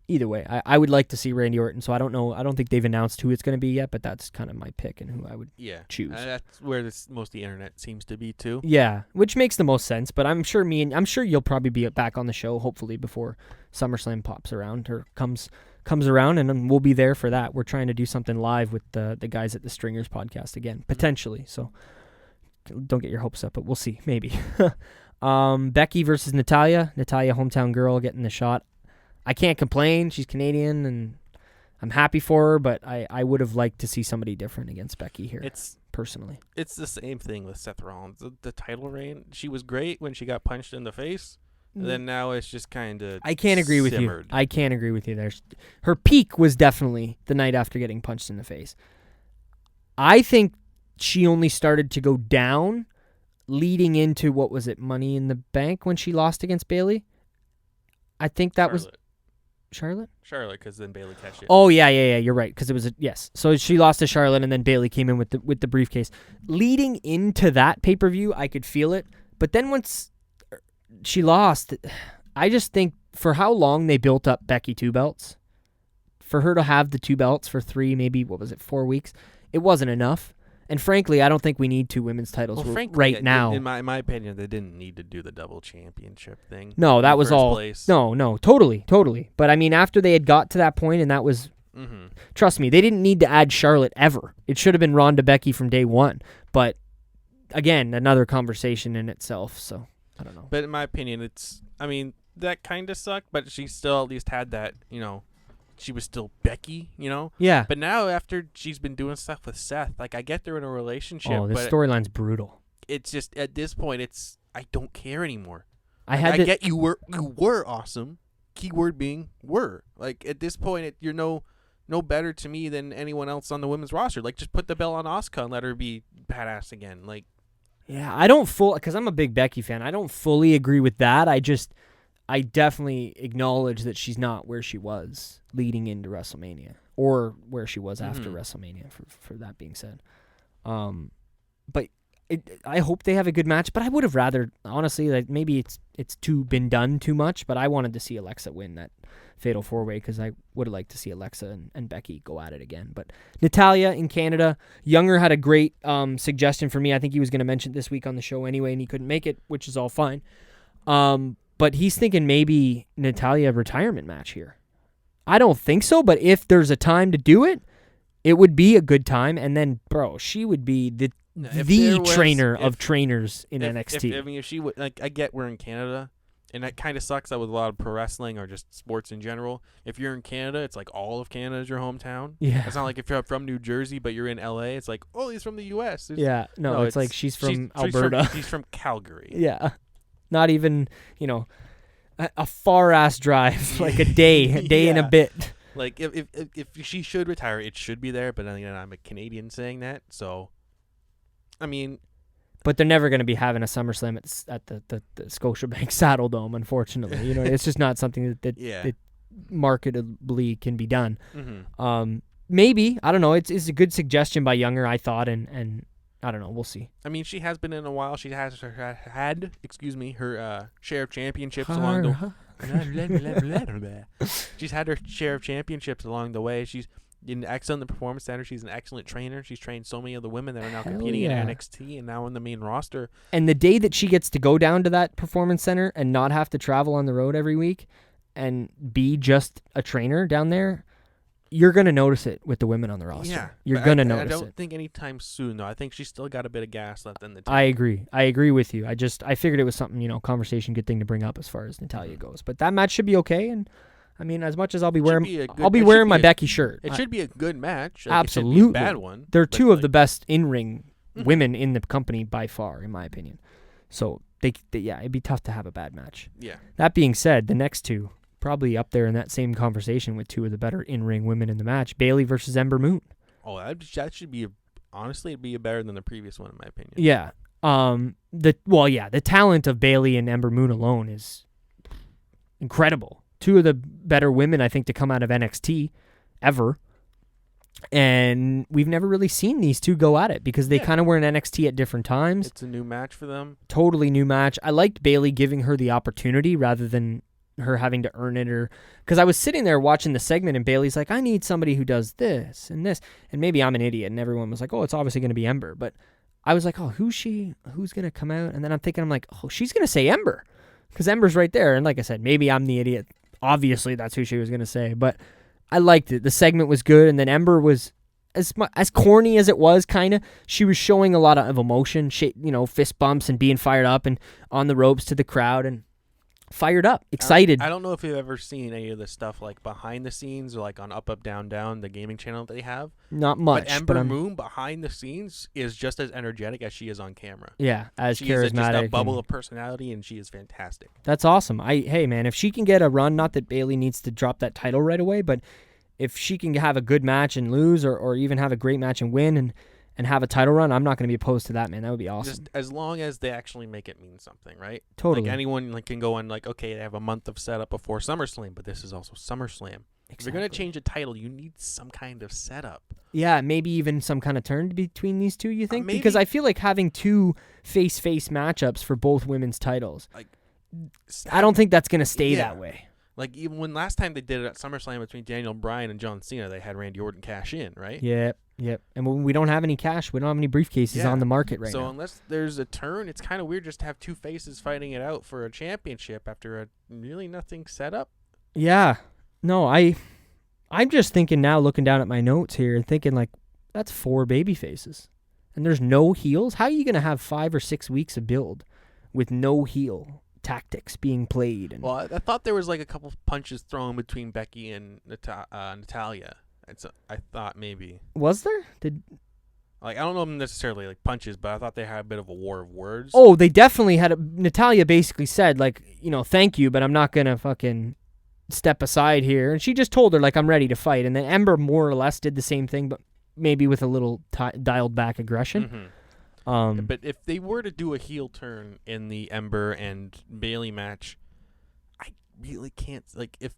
either way, I would like to see Randy Orton, so I don't know. I don't think they've announced who it's going to be yet, but that's kind of my pick and who I would choose. That's where most of the internet seems to be too. Yeah, which makes the most sense. But I'm sure you'll probably be back on the show hopefully before SummerSlam pops around or comes around, and then we'll be there for that. We're trying to do something live with the guys at the Stringers podcast again, potentially. So don't get your hopes up, but we'll see. Maybe. Becky versus Natalya. Natalya, hometown girl, getting the shot. I can't complain. She's Canadian, and I'm happy for her, but I would have liked to see somebody different against Becky here, personally. It's the same thing with Seth Rollins. The title reign, she was great when she got punched in the face, and then now it's just kind of I can't agree with you. I can't agree with you there. Her peak was definitely the night after getting punched in the face. I think she only started to go down leading into, what was it, Money in the Bank when she lost against Bayley? I think that was... Charlotte, because then Bayley cashed it. Oh yeah, you're right, because it was so she lost to Charlotte, and then Bayley came in with the briefcase. Leading into that pay-per-view, I could feel it, but then once she lost, I just think for how long they built up Becky 2 belts, for her to have the 2 belts for 3, maybe 4 weeks, it wasn't enough. And frankly, I don't think we need 2 women's titles right now. In my opinion, they didn't need to do the double championship thing. No, that was all. Place. No, totally. But I mean, after they had got to that point, and that was, trust me, they didn't need to add Charlotte ever. It should have been Ronda Becky from day one. But again, another conversation in itself. So I don't know. But in my opinion, that kind of sucked. But she still at least had that, she was still Becky, Yeah. But now after she's been doing stuff with Seth, like I get they're in a relationship. Oh, this storyline's brutal. It's just at this point, I don't care anymore. I get you were awesome keyword being were. Like, at this point, you're no better to me than anyone else on the women's roster. Like, just put the belt on Asuka and let her be badass again. Like, yeah, I don't because I'm a big Becky fan. I don't fully agree with that. I definitely acknowledge that she's not where she was leading into WrestleMania, or where she was after WrestleMania, for that being said. But I hope they have a good match, but I would have rather, honestly, like, maybe it's been done too much, but I wanted to see Alexa win that Fatal 4-Way because I would have liked to see Alexa and Becky go at it again. But Natalya in Canada, Younger had a great suggestion for me. I think he was going to mention it this week on the show anyway, and he couldn't make it, which is all fine. But he's thinking maybe Natalya retirement match here. I don't think so, but if there's a time to do it, it would be a good time. And then, bro, she would be the trainer of trainers in NXT. If she would, like, I get we're in Canada, and that kind of sucks that with a lot of pro wrestling or just sports in general. If you're in Canada, it's like all of Canada is your hometown. Yeah. It's not like if you're from New Jersey, but you're in LA, it's like, oh, he's from the US. No, it's like she's from Alberta. She's from Calgary. Yeah. Not even, a far-ass drive, like a day and a bit. Like, if she should retire, it should be there, but then again, I'm a Canadian saying that, so, I mean. But they're never going to be having a SummerSlam at the Scotiabank Saddle Dome, unfortunately. It's just not something that marketably can be done. Mm-hmm. Maybe, I don't know, it's a good suggestion by Younger, I thought, and I don't know. We'll see. I mean, she has been in a while. She has her share of championships along the. She's had her share of championships along the way. She's excellent in the Performance Center. She's an excellent trainer. She's trained so many of the women that are now competing in NXT and now on the main roster. And the day that she gets to go down to that Performance Center and not have to travel on the road every week and be just a trainer down there, you're going to notice it with the women on the roster. Yeah, you're going to notice it. I don't think anytime soon, though. I think she's still got a bit of gas left in the tank. I agree with you. I figured it was something, conversation, good thing to bring up as far as Natalya goes. But that match should be okay. And, I mean, as much as I'll be wearing my Becky shirt. It should be a good match. Absolutely. It should be a bad one. They're two of the best in-ring women in the company by far, in my opinion. So, it'd be tough to have a bad match. Yeah. That being said, the next two, probably up there in that same conversation with two of the better in-ring women in the match. Bayley versus Ember Moon. Oh, that should be honestly it'd be better than the previous one in my opinion. Yeah. The talent of Bayley and Ember Moon alone is incredible. Two of the better women, I think, to come out of NXT ever. And we've never really seen these two go at it because they kind of were in NXT at different times. It's a new match for them. Totally new match. I liked Bayley giving her the opportunity rather than her having to earn it, or because I was sitting there watching the segment and Bayley's like, I need somebody who does this and this, and maybe I'm an idiot and everyone was like, oh, it's obviously going to be Ember, but I was like, oh, who's going to come out? And then I'm like, oh, she's going to say Ember because Ember's right there. And like I said, maybe I'm the idiot. Obviously that's who she was going to say, but I liked it. The segment was good, and then Ember was as corny as it was, kind of, she was showing a lot of emotion, fist bumps and being fired up and on the ropes to the crowd and fired up, excited. I don't know if you've ever seen any of this stuff like behind the scenes or like on Up Up Down Down, the gaming channel that they have. Not much. But Ember Moon behind the scenes is just as energetic as she is on camera. Yeah, as she's charismatic. She's just a bubble of personality, and she is fantastic. That's awesome. Hey man, if she can get a run, not that Bayley needs to drop that title right away, but if she can have a good match and lose, or even have a great match and win and have a title run, I'm not going to be opposed to that, man. That would be awesome. Just as long as they actually make it mean something, right? Totally. Like anyone can go on okay, they have a month of setup before SummerSlam, but this is also SummerSlam. Exactly. If you're going to change a title, you need some kind of setup. Yeah, maybe even some kind of turn between these two, you think? Maybe. Because I feel like having two face-face matchups for both women's titles, I don't think that's going to stay that way. Like, even when last time they did it at SummerSlam between Daniel Bryan and John Cena, they had Randy Orton cash in, right? Yep. And when we don't have any cash, we don't have any briefcases on the market right now. So unless there's a turn, it's kind of weird just to have two faces fighting it out for a championship after a really nothing set up. Yeah. No, I'm just thinking now, looking down at my notes here and thinking, like, that's 4 baby faces. And there's no heels? How are you going to have 5 or 6 weeks of build with no heel tactics being played? Well, I thought there was like a couple punches thrown between Becky and Natalya. I thought maybe. Was there? I don't know necessarily like punches, but I thought they had a bit of a war of words. Oh, they definitely had. Natalya basically said, like, thank you, but I'm not gonna fucking step aside here. And she just told her, like, I'm ready to fight. And then Ember more or less did the same thing, but maybe with a little dialed back aggression. But if they were to do a heel turn in the Ember and Bayley match, I really can't. Like, if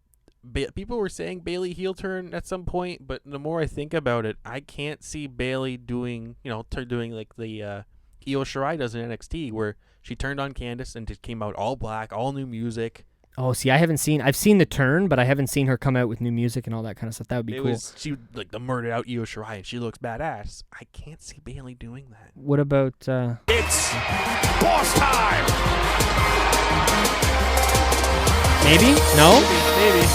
people were saying Bayley heel turn at some point, but the more I think about it, I can't see Bayley doing, doing like the Io Shirai does in NXT, where she turned on Candice and just came out all black, all new music. Oh, see, I've seen the turn, but I haven't seen her come out with new music and all that kind of stuff. That would be cool. She like the murdered out Io Shirai, and she looks badass. I can't see Bayley doing that. What about? It's boss time. Maybe? No? Maybe.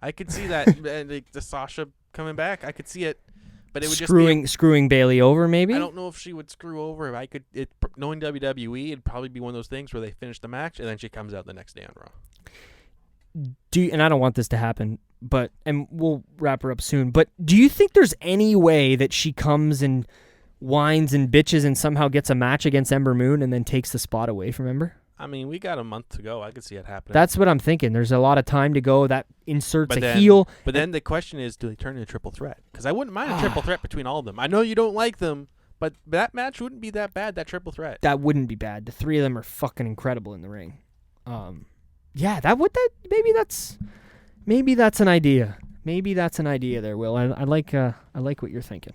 I could see that, like the Sasha coming back. I could see it, but it would screwing Bayley over. Maybe. I don't know if she would screw over. Knowing WWE, it'd probably be one of those things where they finish the match and then she comes out the next day on Raw. And I don't want this to happen, and we'll wrap her up soon. But do you think there's any way that she comes and whines and bitches and somehow gets a match against Ember Moon and then takes the spot away from Ember? I mean, we got a month to go. I could see it happening. That's what I'm thinking. There's a lot of time to go. That inserts a heel. But then the question is, do they turn into a triple threat? Because I wouldn't mind a triple threat between all of them. I know you don't like them, but that match wouldn't be that bad, that triple threat. That wouldn't be bad. The three of them are fucking incredible in the ring. Maybe that's an idea. Maybe that's an idea there, Will. I like what you're thinking.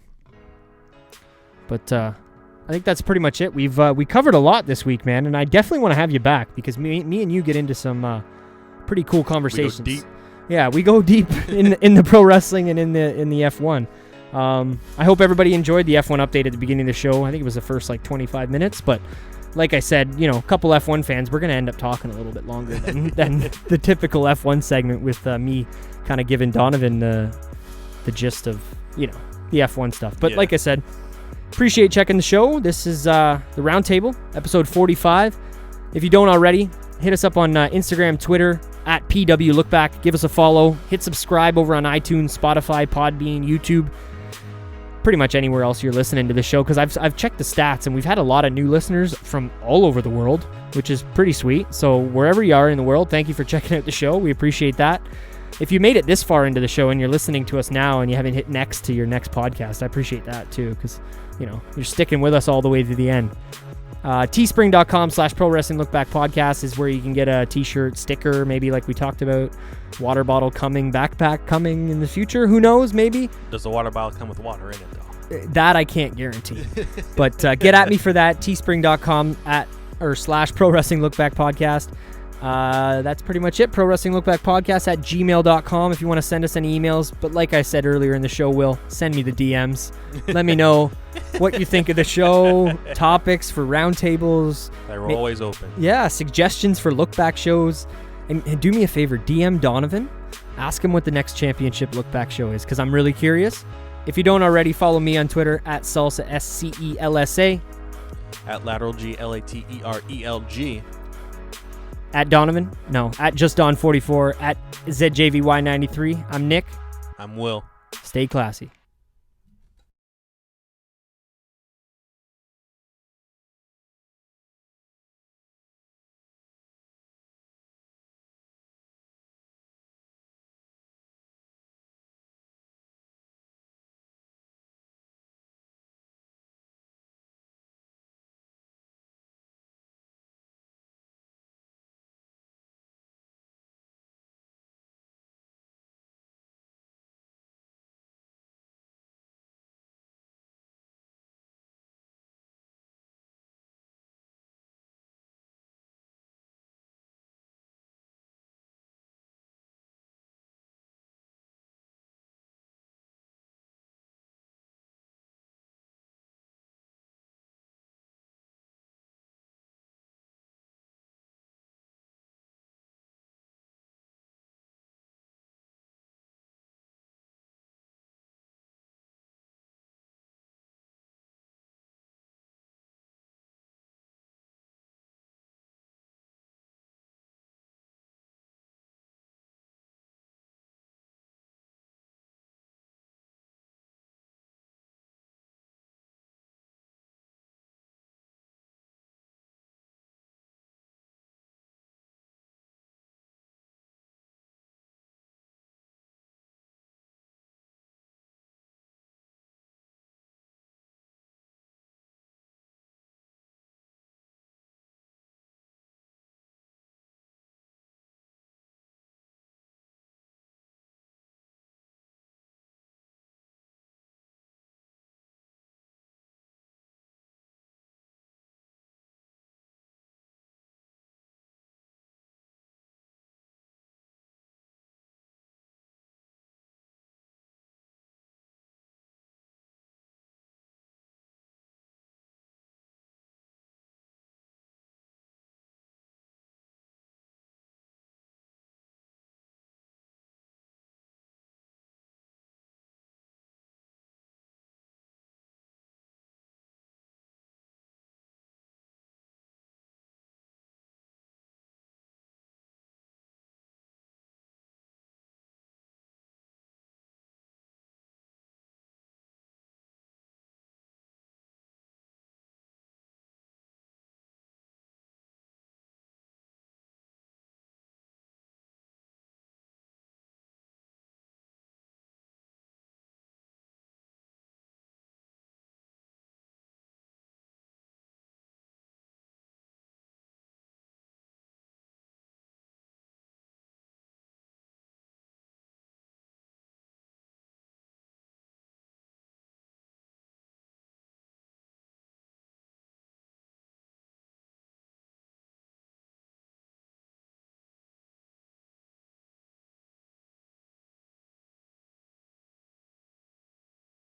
But I think that's pretty much it. We covered a lot this week, man, and I definitely want to have you back because me and you get into some pretty cool conversations. We go deep. Yeah, we go deep in the pro wrestling and in the F1. I hope everybody enjoyed the F1 update at the beginning of the show. I think it was the first 25 minutes, but like I said, a couple F1 fans, we're going to end up talking a little bit longer than the typical F1 segment with me kind of giving Donovan the gist of, the F1 stuff. But like I said, appreciate checking the show. This is the Roundtable, episode 45. If you don't already, hit us up on Instagram, Twitter, at PWLookBack. Give us a follow. Hit subscribe over on iTunes, Spotify, Podbean, YouTube, pretty much anywhere else you're listening to the show, because I've checked the stats, and we've had a lot of new listeners from all over the world, which is pretty sweet. So wherever you are in the world, thank you for checking out the show. We appreciate that. If you made it this far into the show and you're listening to us now and you haven't hit next to your next podcast, I appreciate that too, because you're sticking with us all the way to the end. Teespring.com/Pro Wrestling Look Back Podcast is where you can get a t-shirt, sticker, maybe like we talked about, water bottle coming, backpack coming in the future. Who knows? Maybe. Does the water bottle come with water in it though? That I can't guarantee. But get at me for that. Teespring.com/Pro Wrestling Look Back Podcast. That's pretty much it. Pro Wrestling Look Back Podcast @gmail.com if you want to send us any emails. But like I said earlier in the show, Will, send me the DMs. Let me know what you think of the show, topics for roundtables. They're always open. Yeah, suggestions for Look Back shows. And do me a favor, DM Donovan. Ask him what the next championship Look Back show is, because I'm really curious. If you don't already, follow me on Twitter @Salsa, SCELSA. @Lateral G, LATERELG. @Donovan. No, @JustDon44. @ZJVY93. I'm Nick. I'm Will. Stay classy.